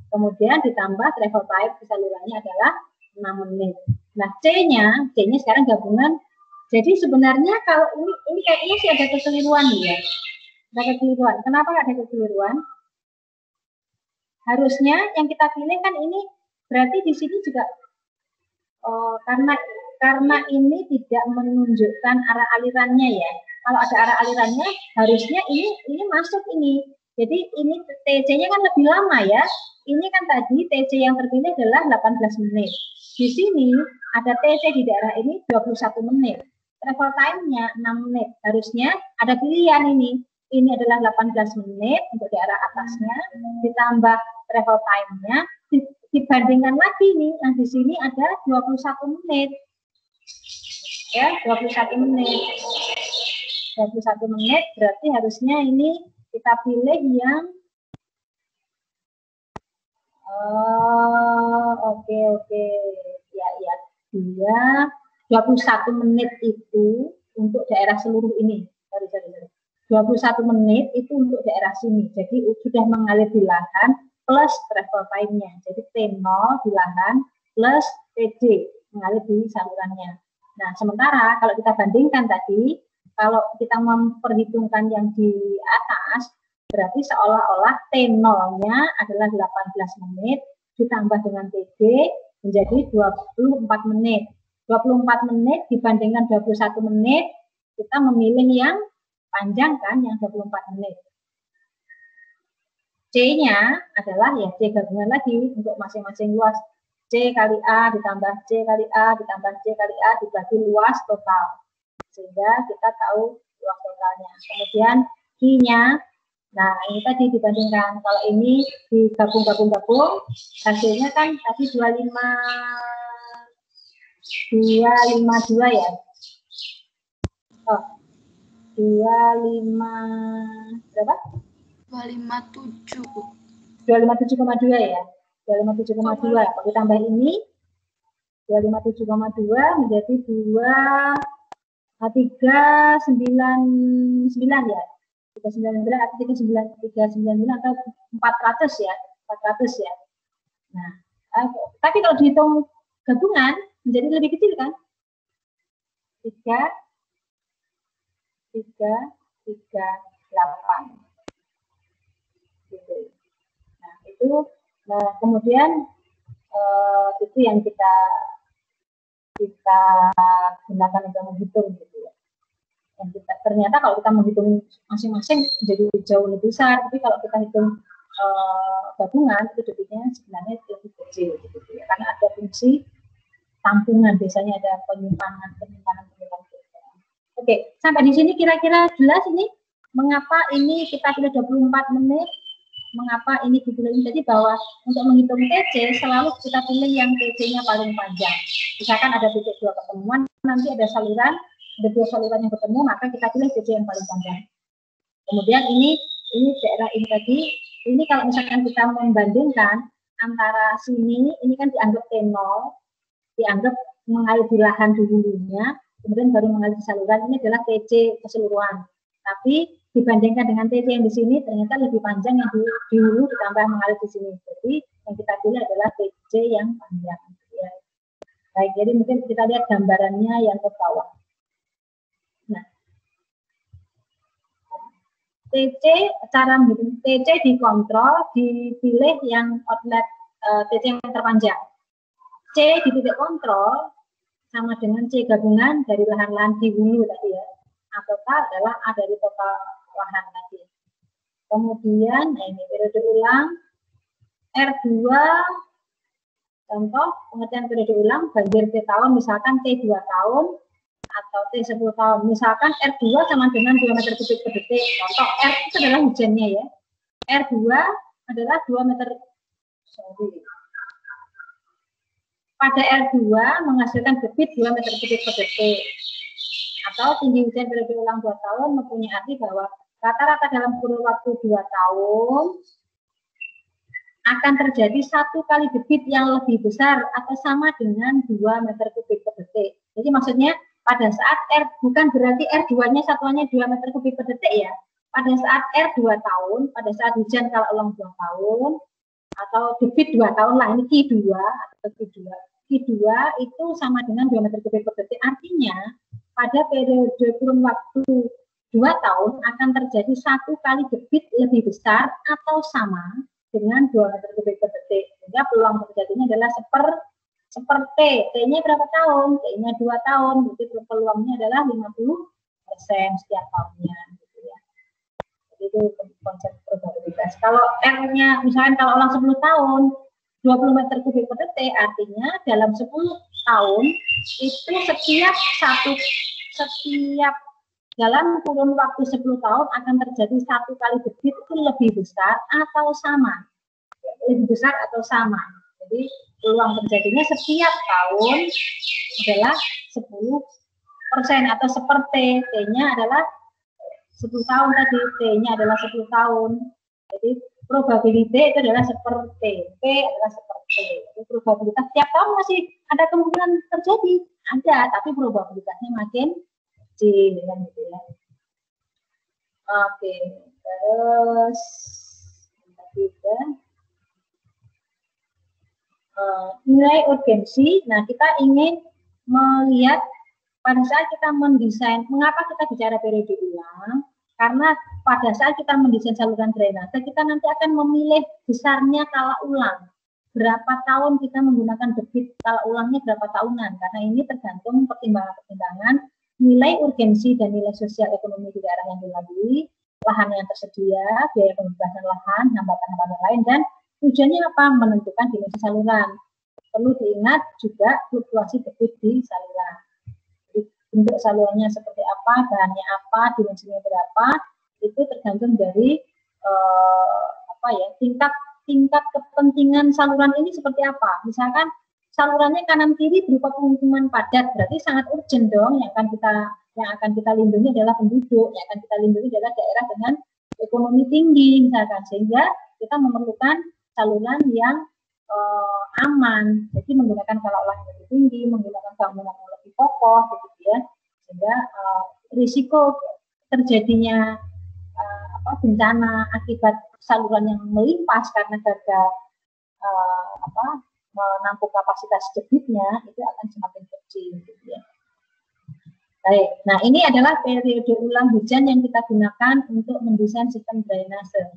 Kemudian ditambah travel time di salurannya adalah 6 menit. Nah, C-nya sekarang gabungan. Jadi sebenarnya kalau ini kayaknya sih ada kekeliruan ya. Ada kekeliruan. Kenapa ada kekeliruan? Harusnya yang kita pilih kan ini berarti di sini juga karena ini tidak menunjukkan arah alirannya ya. Kalau ada arah alirannya harusnya ini masuk ini. Jadi ini TC-nya kan lebih lama ya. Ini kan tadi TC yang terpilih adalah 18 menit. Di sini ada TC di daerah ini 21 menit. Travel time-nya 6 menit. Harusnya ada pilihan ini. Ini adalah 18 menit untuk daerah atasnya, ditambah travel time-nya, dibandingkan lagi nih, yang di sini ada 21 menit. Ya, 21 menit. 21 menit berarti harusnya ini kita pilih yang oke. Ya. Dia 21 menit itu untuk daerah seluruh ini. Sorry. 21 menit itu untuk daerah sini. Jadi sudah mengalir di lahan plus travel time-nya. Jadi T0 di lahan plus TD mengalir di salurannya. Nah, sementara kalau kita bandingkan tadi, kalau kita memperhitungkan yang di atas, berarti seolah-olah T0-nya adalah 18 menit ditambah dengan TD menjadi 24 menit. 24 menit dibandingkan 21 menit, kita memilih yang panjang kan, yang 24 menit. C-nya adalah ya C gabungan lagi untuk masing-masing luas. C kali A ditambah C kali A ditambah C kali A dibagi luas total. Sehingga kita tahu luas totalnya. Kemudian I-nya, nah ini tadi dibandingkan. Kalau ini digabung, hasilnya kan tadi 252 ya. 25 berapa? 257. 257,2 ya. 257,2. Kalau ditambah ini 257,2 menjadi 399 ya. 399 atau 399 atau 400 ya. 400 ya. Nah, tapi kalau dihitung gabungan menjadi lebih kecil kan? 338 gitu. Nah itu kemudian itu yang kita gunakan untuk menghitung gitu ya. Dan ternyata kalau kita menghitung masing-masing jadi jauh lebih besar, tapi kalau kita hitung gabungan itu debitnya sebenarnya lebih kecil gitu ya. Karena ada fungsi tampungan, biasanya ada penyimpanan. Oke, sampai di sini kira-kira jelas ini mengapa ini kita pilih 24 menit, mengapa ini dipilih. Jadi bahwa untuk menghitung TC selalu kita pilih yang TC-nya paling panjang. Misalkan ada titik 2 pertemuan, nanti ada dua saluran yang bertemu, maka kita pilih TC yang paling panjang. Kemudian ini daerah ini tadi, ini kalau misalkan kita membandingkan antara sini, ini kan dianggap T0, dianggap mengalir di lahan di hulunya, kemudian baru mengalir di saluran, ini adalah TC keseluruhan. Tapi dibandingkan dengan TC yang di sini, ternyata lebih panjang yang di hulu ditambah mengalir di sini. Jadi yang kita pilih adalah TC yang panjang. Ya. Baik, jadi mungkin kita lihat gambarannya yang ke bawah. Nah, TC, cara menghitung TC dikontrol, dipilih yang outlet TC yang terpanjang. C di titik kontrol sama dengan C gabungan dari lahan-lahan di hulu tadi ya. A total adalah A dari total lahan tadi. Kemudian ini periode ulang R2, contoh pengertian periode ulang banjir T tahun, misalkan T 2 tahun atau T 10 tahun. Misalkan R2 sama dengan 2 meter kubik per detik. Contoh R itu adalah hujannya ya. R2 adalah 2 meter, pada R2 menghasilkan debit 2 meter kubik per detik. Atau tinggi hujan periode ulang 2 tahun mempunyai arti bahwa rata-rata dalam kurun waktu 2 tahun akan terjadi 1 kali debit yang lebih besar atau sama dengan 2 meter kubik per detik. Jadi maksudnya pada saat R, bukan berarti R2-nya satuannya 2 meter kubik per detik ya. Pada saat R 2 tahun, pada saat hujan kalau ulang 2 tahun, atau debit 2 tahun lah, ini Q2 atau Q2. Q2 itu sama dengan 2 meter kubik per detik. Artinya pada periode kurun waktu 2 tahun akan terjadi 1 kali debit lebih besar atau sama dengan 2 meter kubik per detik. Sehingga peluang terjadinya adalah seper T. T-nya berapa tahun? T-nya 2 tahun. Jadi peluangnya adalah 50% setiap tahunnya. Gitu ya. Jadi itu konsep probabilitas. Kalau R-nya misalkan kalau ulang 10 tahun, 20 meter kubik per detik, artinya dalam 10 tahun itu setiap dalam kurun waktu 10 tahun akan terjadi 1 kali debit itu lebih besar atau sama. Lebih besar atau sama. Jadi peluang terjadinya setiap tahun adalah 10% atau seper T. T-nya adalah 10 tahun tadi, T-nya adalah 10 tahun. Jadi probability itu adalah seper T. T adalah seper T. Jadi probabilitas setiap tahun masih ada kemungkinan terjadi. Ada, tapi probabilitasnya makin kecil. Gitu ya. Oke, terus kita nilai urgensi. Nah, kita ingin melihat pada saat kita mendesain, mengapa kita bicara periode ulang? Karena pada saat kita mendesain saluran drainase, kita nanti akan memilih besarnya kala ulang. Berapa tahun kita menggunakan debit kala ulangnya berapa tahunan? Karena ini tergantung pertimbangan-pertimbangan nilai urgensi dan nilai sosial ekonomi di daerah yang dilalui, lahan yang tersedia, biaya pembebasan lahan, hambatan-hambatan lain, dan tujuannya apa? Menentukan dimensi saluran. Perlu diingat juga fluktuasi debit di saluran. Bentuk salurannya seperti apa, bahannya apa, dimensinya berapa, itu tergantung dari tingkat kepentingan saluran ini seperti apa. Misalkan salurannya kanan kiri berupa pemukiman padat, berarti sangat urgent dong. Yang akan kita lindungi adalah penduduk, yang akan kita lindungi adalah daerah dengan ekonomi tinggi misalkan, sehingga kita memerlukan saluran yang aman, jadi menggunakan kala ulang yang lebih tinggi, menggunakan bangunan yang lebih kokoh, begitu ya, sehingga risiko terjadinya bencana akibat saluran yang melimpas karena gagal menampung kapasitas debitnya itu akan semakin kecil, gitu ya. Baik, nah ini adalah periode ulang hujan yang kita gunakan untuk mendesain sistem drainase.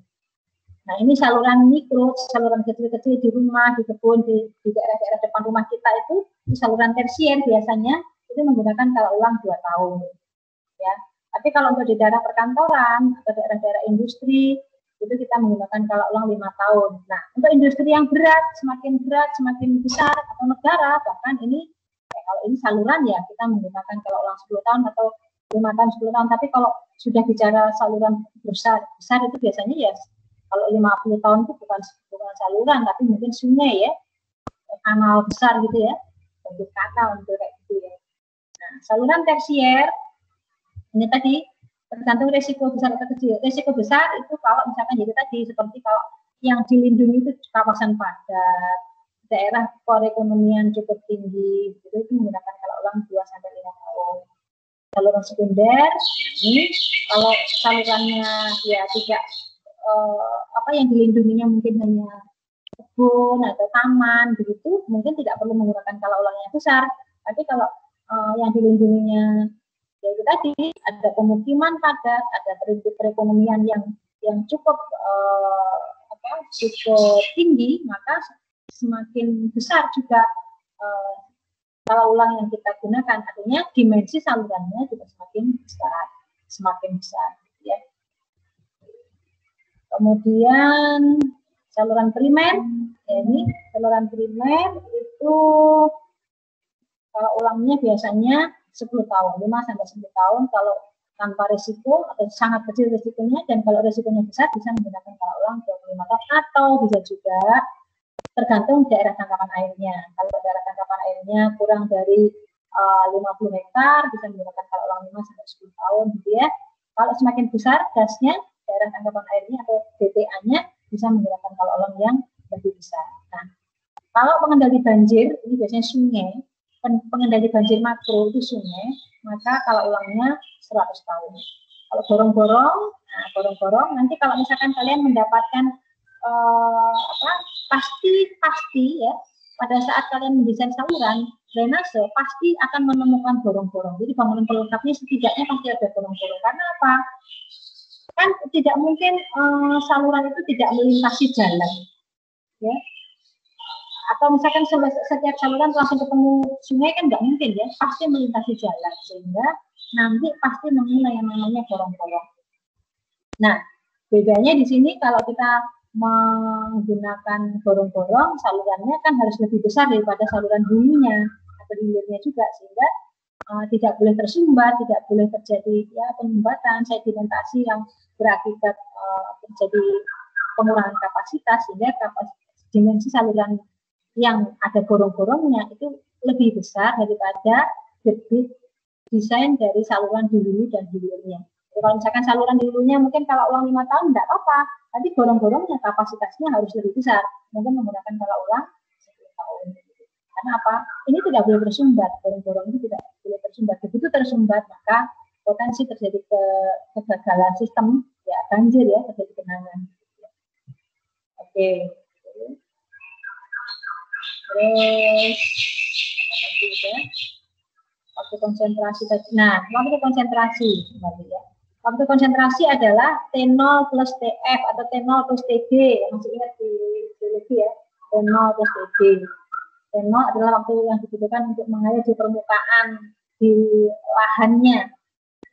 Nah, ini saluran mikro, saluran kecil-kecil di rumah, di kebun, di daerah-daerah depan rumah kita itu saluran tersier biasanya itu menggunakan kala ulang 2 tahun. Ya. Tapi kalau untuk di daerah perkantoran atau daerah-daerah industri itu kita menggunakan kala ulang 5 tahun. Nah, untuk industri yang berat, semakin besar atau negara, bahkan ini kalau ini saluran ya kita menggunakan kala ulang 10 tahun atau 5 tahun 10 tahun. Tapi kalau sudah bicara saluran besar itu biasanya ya kalau 50 tahun itu bukan saluran, tapi mungkin sungai ya, kanal besar gitu ya, bentuk kanal untuk kayak gitu ya. Nah, saluran tersier ini tadi tergantung resiko besar atau kecil. Resiko besar itu kalau misalkan jadi tadi seperti kalau yang dilindungi itu kawasan padat, daerah perekonomian cukup tinggi, itu menggunakan kala ulang 2 sampai 5 tahun. Saluran sekunder ini kalau salurannya ya tidak yang dilindunginya mungkin hanya kebun atau taman begitu, mungkin tidak perlu menggunakan kala ulang yang besar. Tapi kalau yang dilindunginya ya itu tadi ada pemukiman padat, ada prinsip perekonomian yang cukup tinggi, maka semakin besar juga kala ulang yang kita gunakan. Artinya dimensi salurannya juga semakin besar, ya. Kemudian saluran primer, ya ini saluran primer itu kalau ulangnya biasanya 10 tahun, 5 sampai 10 tahun kalau tanpa risiko atau sangat kecil risikonya, dan kalau risikonya besar bisa menggunakan kala ulang 25 tahun atau bisa juga tergantung daerah tangkapan airnya. Kalau daerah tangkapan airnya kurang dari 50 hektar bisa menggunakan kala ulang 5 sampai 10 tahun gitu ya. Kalau semakin besar dasnya daerah tangkapan airnya atau DTA-nya bisa menggunakan kala ulang yang lebih besar. Nah, kalau pengendali banjir ini biasanya sungai, pengendali banjir makro itu sungai, maka kala ulangnya 100 tahun. Kalau gorong-gorong nanti kalau misalkan kalian mendapatkan pasti ya pada saat kalian mendesain saluran drainase pasti akan menemukan gorong-gorong. Jadi bangunan pelengkapnya setidaknya pasti ada gorong-gorong. Karena apa? Kan tidak mungkin saluran itu tidak melintasi jalan, ya. Atau misalkan setiap saluran langsung ketemu sungai kan nggak mungkin ya, pasti melintasi jalan sehingga nanti pasti mengenai yang namanya gorong-gorong. Nah, bedanya di sini kalau kita menggunakan gorong-gorong, salurannya kan harus lebih besar daripada saluran hulunya atau hilirnya juga, sehingga tidak boleh tersumbat, tidak boleh terjadi ya penyumbatan, sedimentasi yang berakibat terjadi pengurangan kapasitas, sehingga dimensi saluran yang ada gorong-gorongnya itu lebih besar daripada debit desain dari saluran di hulu dan hilirnya. Kalau misalkan saluran di hulunya mungkin kalau ulang 5 tahun tidak apa-apa, tapi gorong-gorongnya kapasitasnya harus lebih besar, mungkin menggunakan kalau ulang 10 tahun. Karena apa? Ini tidak boleh tersumbat, gorong-gorong itu tidak boleh tersumbat. Begitu tersumbat maka potensi terjadi kegagalan sistem, ya banjir ya, terjadi genangan. Oke. Terus waktu konsentrasi tadi. Nah, waktu konsentrasi ya. Waktu konsentrasi adalah T0 plus TF atau T0 plus TD. Masih ingat di biologi ya, T0 plus TD. T0 adalah waktu yang dibutuhkan untuk mengalir di permukaan di lahannya.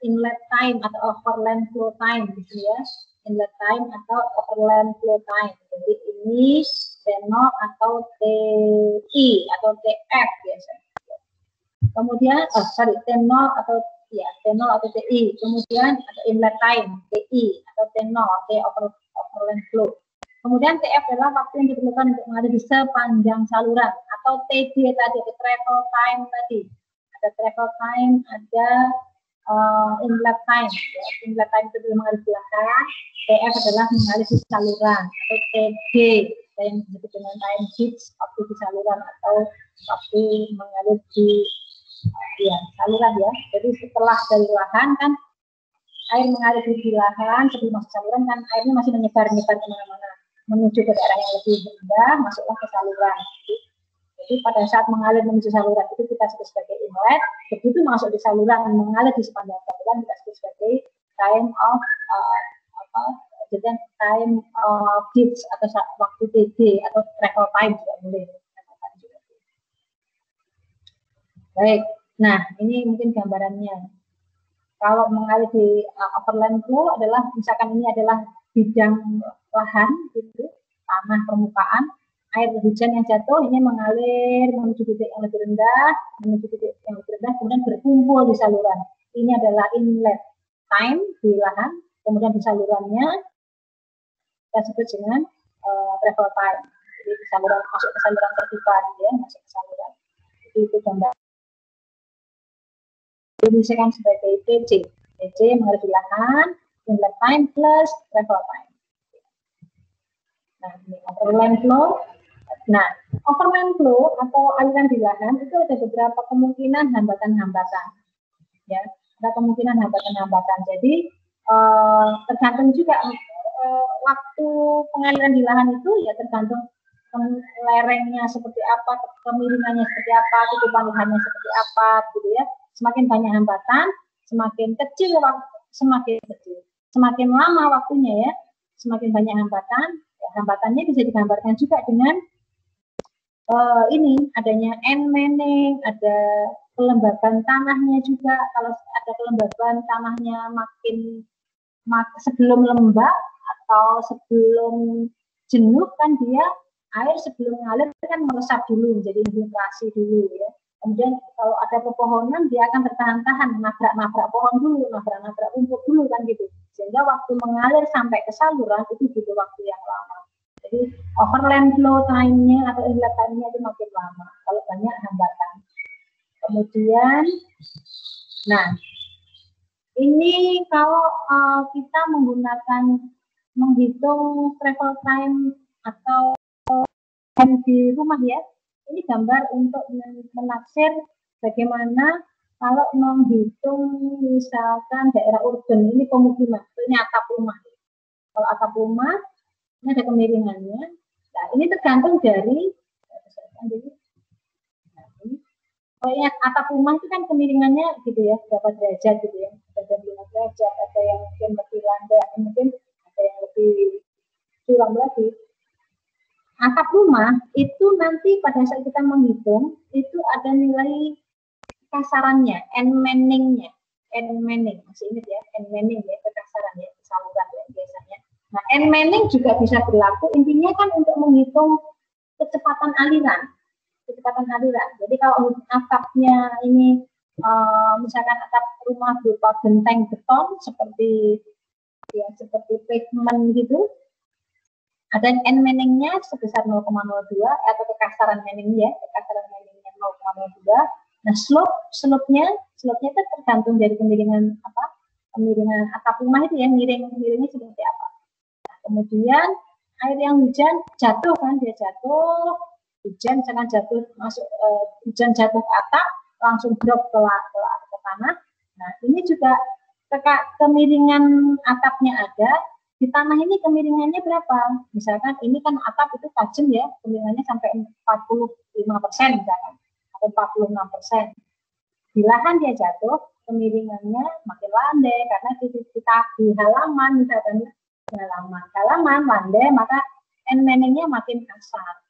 Inlet time atau overland flow time gitu ya. Inlet time atau overland flow time. Jadi ini T0 atau TI atau TF biasanya. Kemudian, T0 atau ya T0 atau TI. Kemudian ada inlet time TI atau T0, T overland flow. Kemudian TF adalah waktu yang diperlukan untuk mengalir di sepanjang saluran atau TD tadi, ada travel time tadi. Ada travel time, ada inlet time. Ya. Inlet time itu mengalir di lahan. TF adalah mengalir di saluran atau TD yang disebut dengan time ditch waktu di saluran atau waktu mengalir di ya saluran ya. Jadi setelah dari lahan kan air mengalir di lahan sebelum masuk saluran kan airnya masih menyebar kemana-mana menuju ke daerah yang lebih rendah, masuklah ke saluran. Jadi pada saat mengalir menuju saluran itu kita sebut sebagai inlet. Begitu masuk di saluran dan mengalir di sepanjang saluran kita sebut sebagai time of time ditch atau waktu TD atau travel time juga boleh. Baik, nah ini mungkin gambarannya. Kalau mengalir di overland flow adalah misalkan ini adalah bidang lahan, gitu, tanah permukaan, air hujan yang jatuh ini mengalir menuju titik yang lebih rendah, kemudian berkumpul di saluran. Ini adalah inlet time di lahan, kemudian di salurannya kita sebut dengan travel time. Jadi di saluran masuk ke saluran terbuka, ya, masuk ke saluran. Jadi itu gambar. Didefinisikan sebagai TC. TC mengalir di lahan, inlet time plus travel time. Nah, ini overland flow. Nah, overland flow atau aliran di lahan itu ada beberapa kemungkinan hambatan-hambatan. Ya, ada kemungkinan hambatan-hambatan. Jadi tergantung juga waktu pengaliran di lahan itu ya tergantung lerengnya seperti apa, kemiringannya seperti apa, tutupan lahannya seperti apa, gitu ya. Semakin banyak hambatan, semakin kecil semakin kecil. Semakin lama waktunya ya, semakin banyak hambatan. Ya, hambatannya bisa digambarkan juga dengan ini adanya end mining, ada kelembaban tanahnya juga. Kalau ada kelembaban tanahnya sebelum lembab atau sebelum jenuh kan dia air sebelum mengalir kan meresap dulu menjadi infiltrasi dulu ya. Kemudian kalau ada pepohonan dia akan bertahan-tahan, nabrak pohon dulu, nabrak rumput dulu kan gitu. Sehingga waktu mengalir sampai ke saluran itu butuh waktu yang lama. Jadi overland flow time-nya atau inlet time-nya itu makin lama kalau banyak hambatan. Kemudian, nah ini kalau kita menghitung travel time atau di rumah ya, ini gambar untuk menaksir bagaimana kalau menghitung misalkan daerah urban ini pemukiman, ini atap rumah. Kalau atap rumah Ini ada kemiringannya. Nah, ini tergantung dari pokoknya atap rumah itu kan kemiringannya gitu ya, berapa derajat gitu ya. Ada 5 derajat, ada yang mungkin lebih landai, mungkin ada yang lebih curam lagi. Atap rumah itu nanti pada saat kita menghitung itu ada nilai kasarannya, N-manning-nya. N-manning, masih ingat ya, N-manning ya, kekasaran ya, saluran ya biasanya. Nah, N-manning juga bisa berlaku, intinya kan untuk menghitung kecepatan aliran. Jadi kalau atapnya ini misalkan atap rumah berupa genteng beton seperti pavement gitu, ada N-manning-nya sebesar 0,02 atau kekasaran manning-nya 0,02. Nah, slope-nya itu tergantung dari kemiringan atap rumah itu ya, miringnya seperti apa. Nah, kemudian air yang hujan jatuh kan, dia jatuh, hujan jangan jatuh masuk hujan jatuh ke atap langsung drop ke tanah. Nah, ini juga kemiringan atapnya ada, di tanah ini kemiringannya berapa? Misalkan ini kan atap itu tajam ya, kemiringannya sampai 45% misalkan, atau 46%. Di lahan dia jatuh, kemiringannya makin landai karena kita di halaman misalkan halaman landai, maka N-manning-nya makin kasar,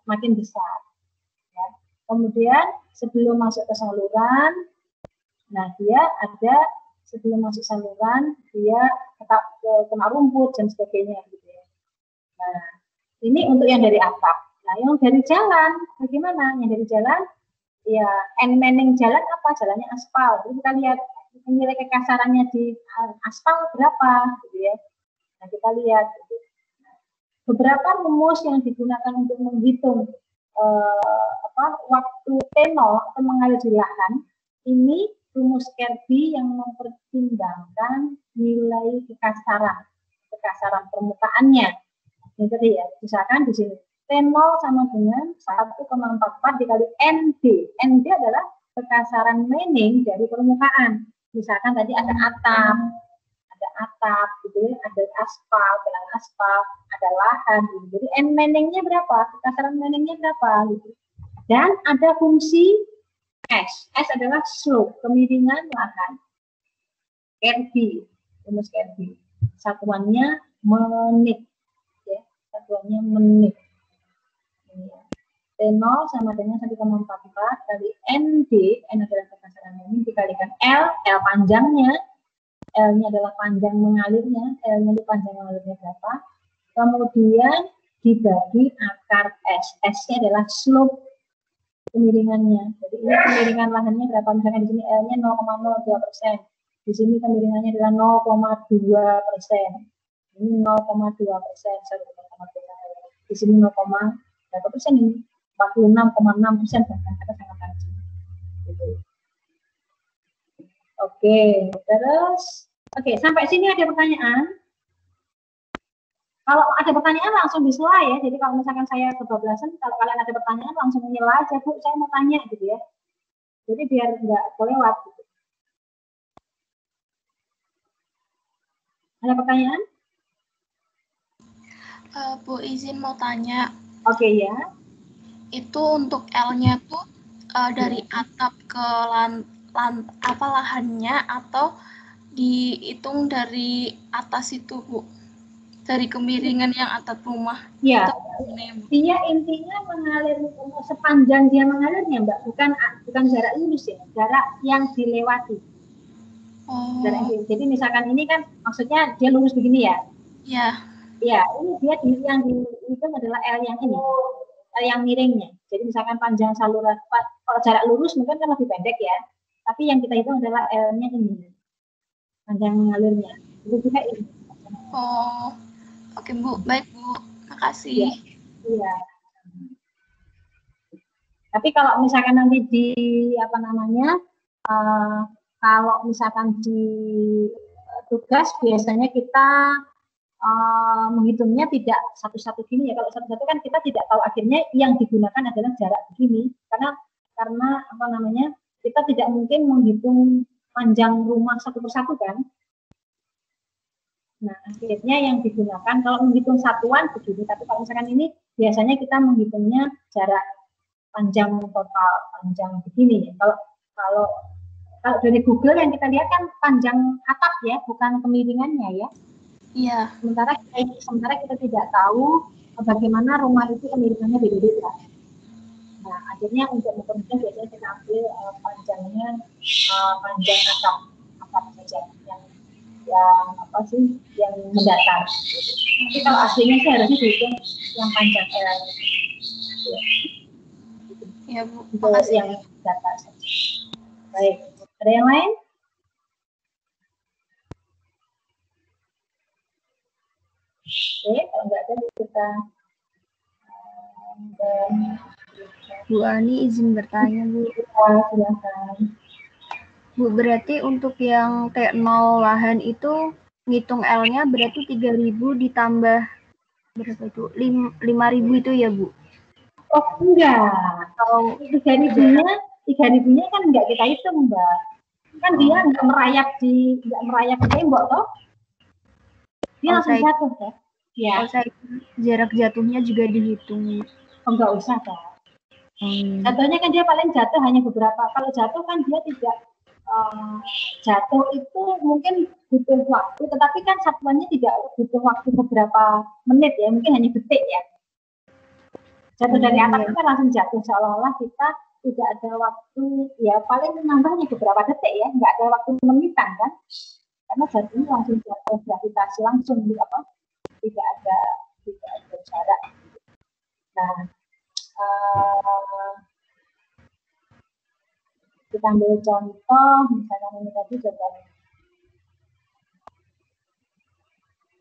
makin besar. Ya. Kemudian sebelum masuk ke saluran, nah dia ada sebelum masuk saluran dia kena rumput dan sebagainya gitu ya. Nah, ini untuk yang dari atap. Nah, yang dari jalan bagaimana? Yang dari jalan ya N-manning jalan apa? Jalannya aspal. Jadi kita lihat nilai kekasarannya di aspal berapa gitu ya. Nah, kita lihat beberapa rumus yang digunakan untuk menghitung waktu T0 atau mengalir di lahan, ini rumus Kirby yang mempertimbangkan nilai kekasaran permukaannya. Ini tadi ya, misalkan di sini T0 sama dengan 1,44 dikali ND. ND adalah kekasaran manning dari permukaan. Misalkan tadi ada atap, gitu, ada aspal, jalan aspal, ada lahan, gitu. Jadi N-manning-nya berapa? Kekasaran manning-nya berapa? Gitu. Dan ada fungsi S. S adalah slope, kemiringan lahan. Kirby, rumus Kirby. Satuannya menit. Ya, satuannya menit. T0 sama dengan 1,44 kali ND, N adalah kekasaran manning, dikalikan L panjangnya, L-nya adalah panjang mengalirnya, L-nya itu panjang mengalirnya berapa, kemudian dibagi akar S. S-nya adalah slope kemiringannya. Jadi ini kemiringan lahannya berapa? Misalkan di sini L-nya 0,02%. Di sini kemiringannya adalah 0,2%. Ini 0,2%, 1,2%. Di sini 0,berapa% ini? 46,6%, bahkan kata sangat tajam. Gitu. Oke, sampai sini ada pertanyaan? Kalau ada pertanyaan langsung disela ya. Jadi kalau misalkan saya kebablasan, kalau kalian ada pertanyaan langsung menyela aja, Bu, saya mau tanya gitu ya. Jadi biar nggak kelewat. Gitu. Ada pertanyaan? Bu, izin mau tanya. Oke ya. Itu untuk L-nya tuh dari atap ke lahannya atau dihitung dari atas itu, Bu? Dari kemiringan yang atap rumah. Iya. Dia intinya mengalir sepanjang dia mengalirnya, Mbak, bukan jarak lurus ya, jarak yang dilewati. Oh. Jadi misalkan ini kan maksudnya dia lurus begini ya. Iya. Ya, ini dia yang dihitung adalah L yang ini. L yang miringnya. Jadi misalkan panjang saluran, kalau jarak lurus mungkin kan lebih pendek ya. Tapi yang kita hitung adalah L-nya ini. Panjang mengalirnya. Itu juga ini. Oh. Oke, Bu. Baik, Bu. Makasih. Iya. Tapi kalau misalkan nanti di kalau misalkan di tugas biasanya kita menghitungnya tidak satu-satu gini ya. Kalau satu-satu kan kita tidak tahu, akhirnya yang digunakan adalah jarak begini karena kita tidak mungkin menghitung panjang rumah satu persatu kan. Nah, akhirnya yang digunakan kalau menghitung satuan begini, tapi kalau misalkan ini biasanya kita menghitungnya jarak panjang total, panjang begini. Kalau kalau kalau dari Google yang kita lihat kan panjang atap ya, bukan kemiringannya ya. Iya. Sementara kita tidak tahu bagaimana rumah itu kemiringannya beda-beda. Nah, akhirnya untuk mempermudah biasanya kita ambil panjangnya panjang atap saja yang apa sih yang mendatar. Tapi kalau aslinya sih harusnya dihitung yang panjang Ya Bu. untuk yang datar saja. Baik, ada yang lain? Oke, kalau nggak ada kita Bu Ani izin bertanya Bu. Silakan. Bu, berarti untuk yang T0 lahan itu ngitung L-nya berarti 3.000 ditambah berapa itu? 5.000 itu ya Bu? Oh enggak, kalau 3.000-nya kan enggak kita hitung Mbak. Kan dia enggak merayap di tembok toh. Dia langsung jatuh ya. Ya. Oh, saya jarak jatuhnya juga dihitung. Oh, enggak usah Kak. Jatuhnya kan dia paling jatuh hanya beberapa. Kalau jatuh kan dia tidak jatuh itu mungkin butuh waktu, tetapi kan satuannya tidak butuh waktu beberapa menit ya, mungkin hanya detik ya. Jatuh dari atas kita langsung jatuh, seolah-olah kita tidak ada waktu, ya paling nambahnya beberapa detik ya, nggak ada waktu menitan kan, karena jatuhnya langsung jatuh gravitasi langsung, tidak ada jarak. Nah, kita ambil contoh, misalnya ini tadi coba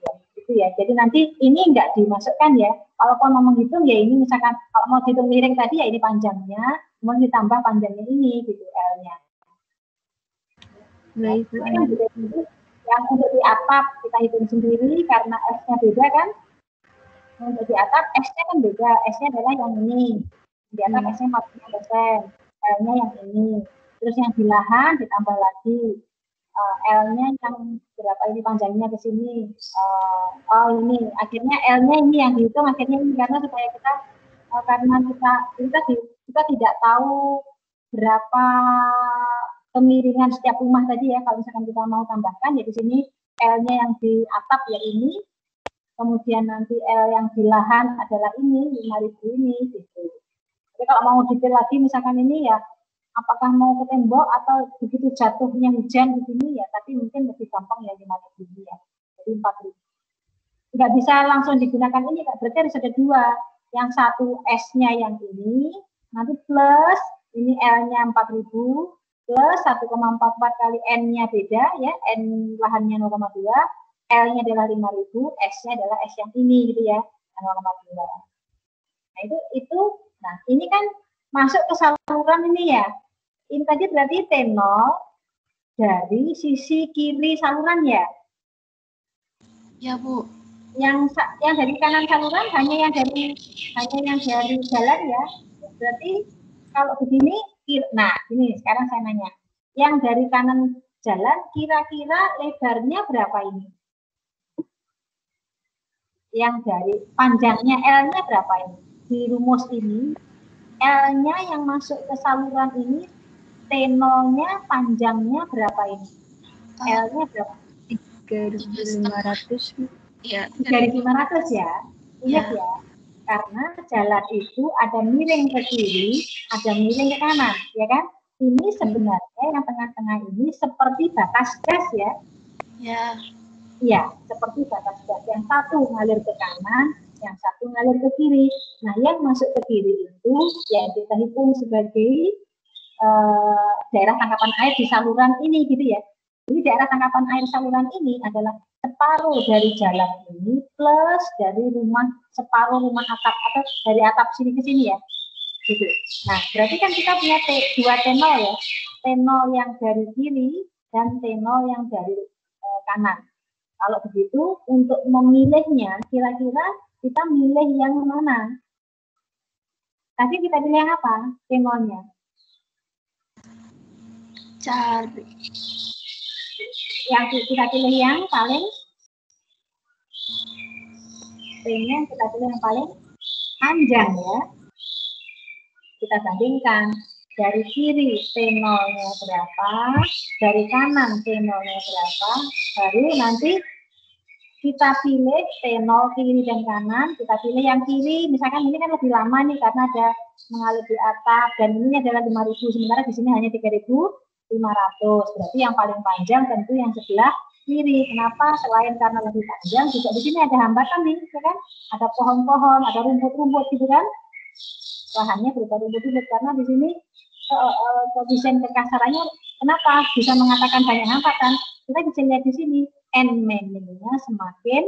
ya, gitu ya. Jadi nanti ini enggak dimasukkan ya. Kalau mau menghitung ya ini misalkan kalau mau dihitung miring tadi ya ini panjangnya, kemudian ditambah panjangnya ini gitu L-nya. Baik, yang untuk di atap kita hitung sendiri karena S-nya beda kan. Untuk di atap S-nya kan beda, S-nya adalah yang ini. Di atap S-nya 40%, L-nya yang ini. Terus yang di lahan ditambah lagi L-nya yang berapa ini panjangnya ke sini. Ini akhirnya L-nya ini yang dihitung akhirnya ini karena supaya kita karena kita tidak tahu berapa kemiringan setiap rumah tadi ya. Kalau misalkan kita mau tambahkan ya di sini L-nya yang di atap ya ini. Kemudian nanti L yang di lahan adalah ini 5.000 ini gitu. Jadi kalau mau detail lagi misalkan ini ya apakah mau ke tembok atau begitu jatuhnya hujan di sini ya, tapi mungkin lebih gampang ya 5.000 ya, jadi 4.000. Nggak bisa langsung digunakan ini, berarti harus ada dua. Yang satu S-nya yang ini, nanti plus ini L-nya 4.000 plus 1,44 kali N-nya beda ya, N lahannya 0,2, L-nya adalah 5.000, S-nya adalah S yang ini gitu ya, 0,2. Nah itu, nah ini kan masuk ke saluran ini ya. Ini tadi berarti T0 dari sisi kiri saluran ya? Ya Bu. Yang dari kanan saluran hanya yang dari jalan ya. Berarti kalau begini, nah ini sekarang saya nanya. Yang dari kanan jalan kira-kira lebarnya berapa ini? Yang dari panjangnya L-nya berapa ini? Di rumus ini L-nya yang masuk ke saluran ini T0-nya panjangnya berapa ini? L-nya berapa? 3.500. Iya, 3.500 ya. Ingat ya. Karena jalan itu ada miring ke kiri, ada miring ke kanan, ya kan? Ini sebenarnya yang tengah-tengah ini seperti batas gas ya. Ya. Iya, seperti batas gas. Yang satu ngalir ke kanan, yang satu ngalir ke kiri. Nah, yang masuk ke kiri itu ya kita hitung sebagai daerah tangkapan air di saluran ini gitu ya. Jadi daerah tangkapan air saluran ini adalah separuh dari jalan ini plus dari separuh rumah atap atau dari atap sini ke sini ya. Gitu. Nah, berarti kan kita punya dua T0 ya. T0 yang dari kiri dan T0 yang dari kanan. Kalau begitu untuk memilihnya kira-kira kita milih yang mana? Tadi kita pilih yang apa? T0-nya. Cari. Yang kita pilih yang paling T-nya kita pilih yang paling panjang ya. Kita bandingkan dari kiri T0-nya berapa, dari kanan T0-nya berapa, baru nanti kita pilih T0 kiri dan kanan, kita pilih yang kiri, misalkan ini kan lebih lama nih karena ada mengalir di atap dan ini adalah 5.000, sementara di sini hanya 3.500. Berarti yang paling panjang tentu yang sebelah kiri. Kenapa? Selain karena lebih panjang, juga di sini ada hambatan nih, ya kan? Ada pohon-pohon, ada rumput-rumput gitu kan? Lahannya berupa rumput-rumput karena di sini koefisien kekasarannya kenapa bisa mengatakan banyak hambatan? Kita bisa lihat di sini N-nya semakin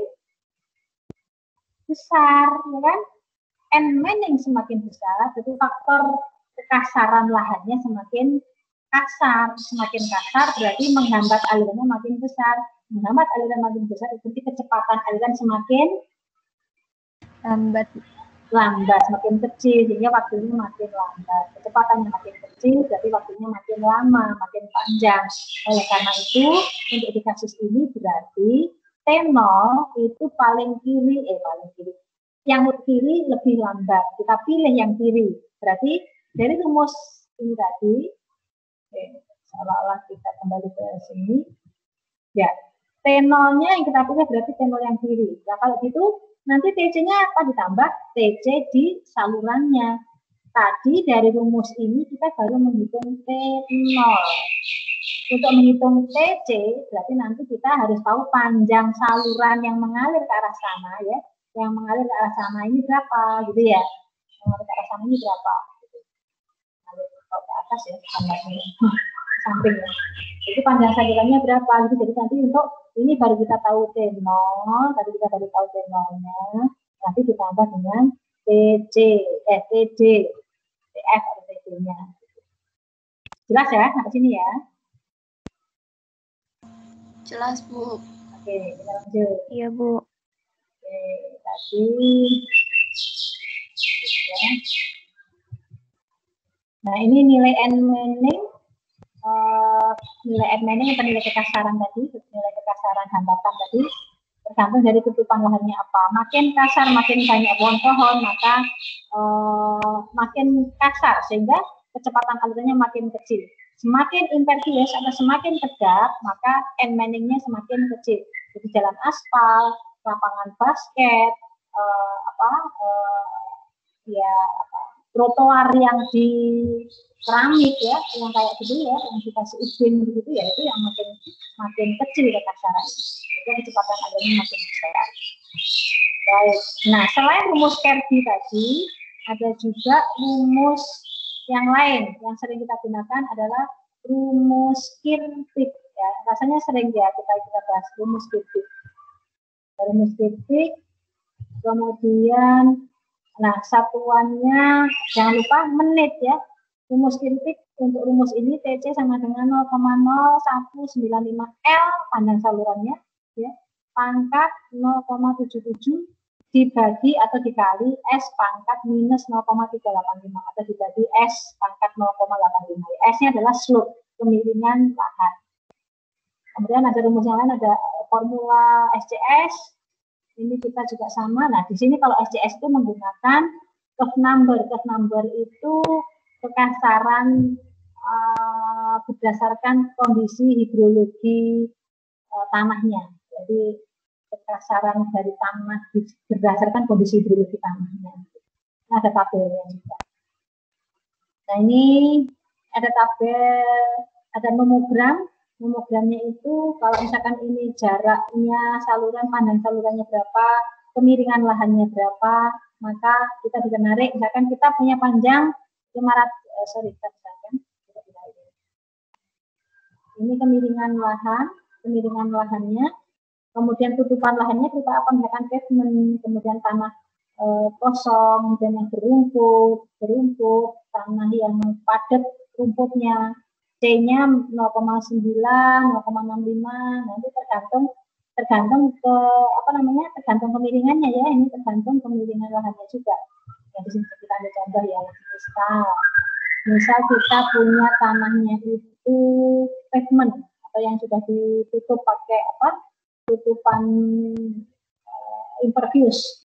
besar, ya kan? N- semakin besar, jadi faktor kekasaran lahannya semakin kasar. Semakin kasar berarti menghambat alirannya makin besar. Menghambat aliran makin besar, berarti kecepatan aliran semakin lambat, semakin kecil, sehingga waktunya makin lambat. Kecepatannya makin kecil, berarti waktunya makin lama, makin panjang. Oleh karena itu, untuk di kasus ini berarti T0 itu paling kiri. Yang kiri lebih lambat. Kita pilih yang kiri. Berarti dari rumus ini tadi, seolah-olah kita kembali ke sini. Ya, T0-nya yang kita pilih berarti T0 yang kiri. Nah, kalau gitu nanti TC-nya apa ditambah? TC di salurannya. Tadi dari rumus ini kita baru menghitung T0. Untuk menghitung TC, berarti nanti kita harus tahu panjang saluran yang mengalir ke arah sana ya. Yang mengalir ke arah sana ini berapa gitu ya. Mengalir ke arah sana ini berapa. Mengalir ke atas ya, samping ya. Jadi panjang salurannya berapa gitu. Jadi nanti untuk ini baru kita tahu T0, tadi kita baru tahu T0-nya, nanti ditambah dengan TC, TD, TF atau TD-nya. Jelas ya sampai sini ya? Jelas, Bu. Oke, kita lanjut. Iya, Bu. Oke, tadi ya. Nah, ini nilai N-mening, nilai N-mening atau nilai kekasaran tadi, nilai kekasaran hambatan tadi, tergantung dari tutupan lahannya apa. Makin kasar, makin banyak pohon-pohon, maka makin kasar, sehingga kecepatan alirannya makin kecil. Semakin impervious atau semakin tegak, maka N-mening-nya semakin kecil. Jadi jalan aspal, lapangan basket, trotoar yang di keramik ya, yang kayak gitu ya, yang dikasih izin begitu ya, itu yang makin kecil kekasaran. Jadi kecepatan alirannya makin besar. Baik. Nah, selain rumus Kirby tadi, ada juga rumus yang lain yang sering kita gunakan adalah rumus Kirby. Ya, rasanya sering ya kita bahas rumus Kirby. Rumus Kirby, kemudian, nah satuannya jangan lupa menit ya. Rumus Kirby untuk rumus ini TC sama dengan 0,0195 L panjang salurannya, ya, pangkat 0,77 dibagi atau dikali S pangkat minus 0,385 atau dibagi S pangkat 0,85. S-nya adalah slope, kemiringan lahan. Kemudian ada rumus yang lain, ada formula SCS. Ini kita juga sama. Nah, di sini kalau SCS itu menggunakan curve number. Curve number itu kekasaran berdasarkan kondisi hidrologi tanahnya. Jadi kekasaran dari tanah berdasarkan kondisi hidrologi tanahnya. Nah, ada tabelnya juga. Nah, ini ada tabel, ada nomogram. Nomogramnya itu kalau misalkan ini jaraknya saluran, panjang salurannya berapa, kemiringan lahannya berapa, maka kita bisa narik. Misalkan kita punya panjang 500, ini kemiringan lahannya, kemudian tutupan lahannya kita apa, misalkan pavement, kemudian tanah kosong, kemudian yang berumput, tanah yang padat rumputnya, C-nya 0,9, 0,65, nanti tergantung ke tergantung kemiringannya ya, ini tergantung kemiringan lahannya juga. Ya, di sini kita ambil contoh ya, misal kita punya tanahnya itu pavement atau yang sudah ditutup pakai tutupan impervious.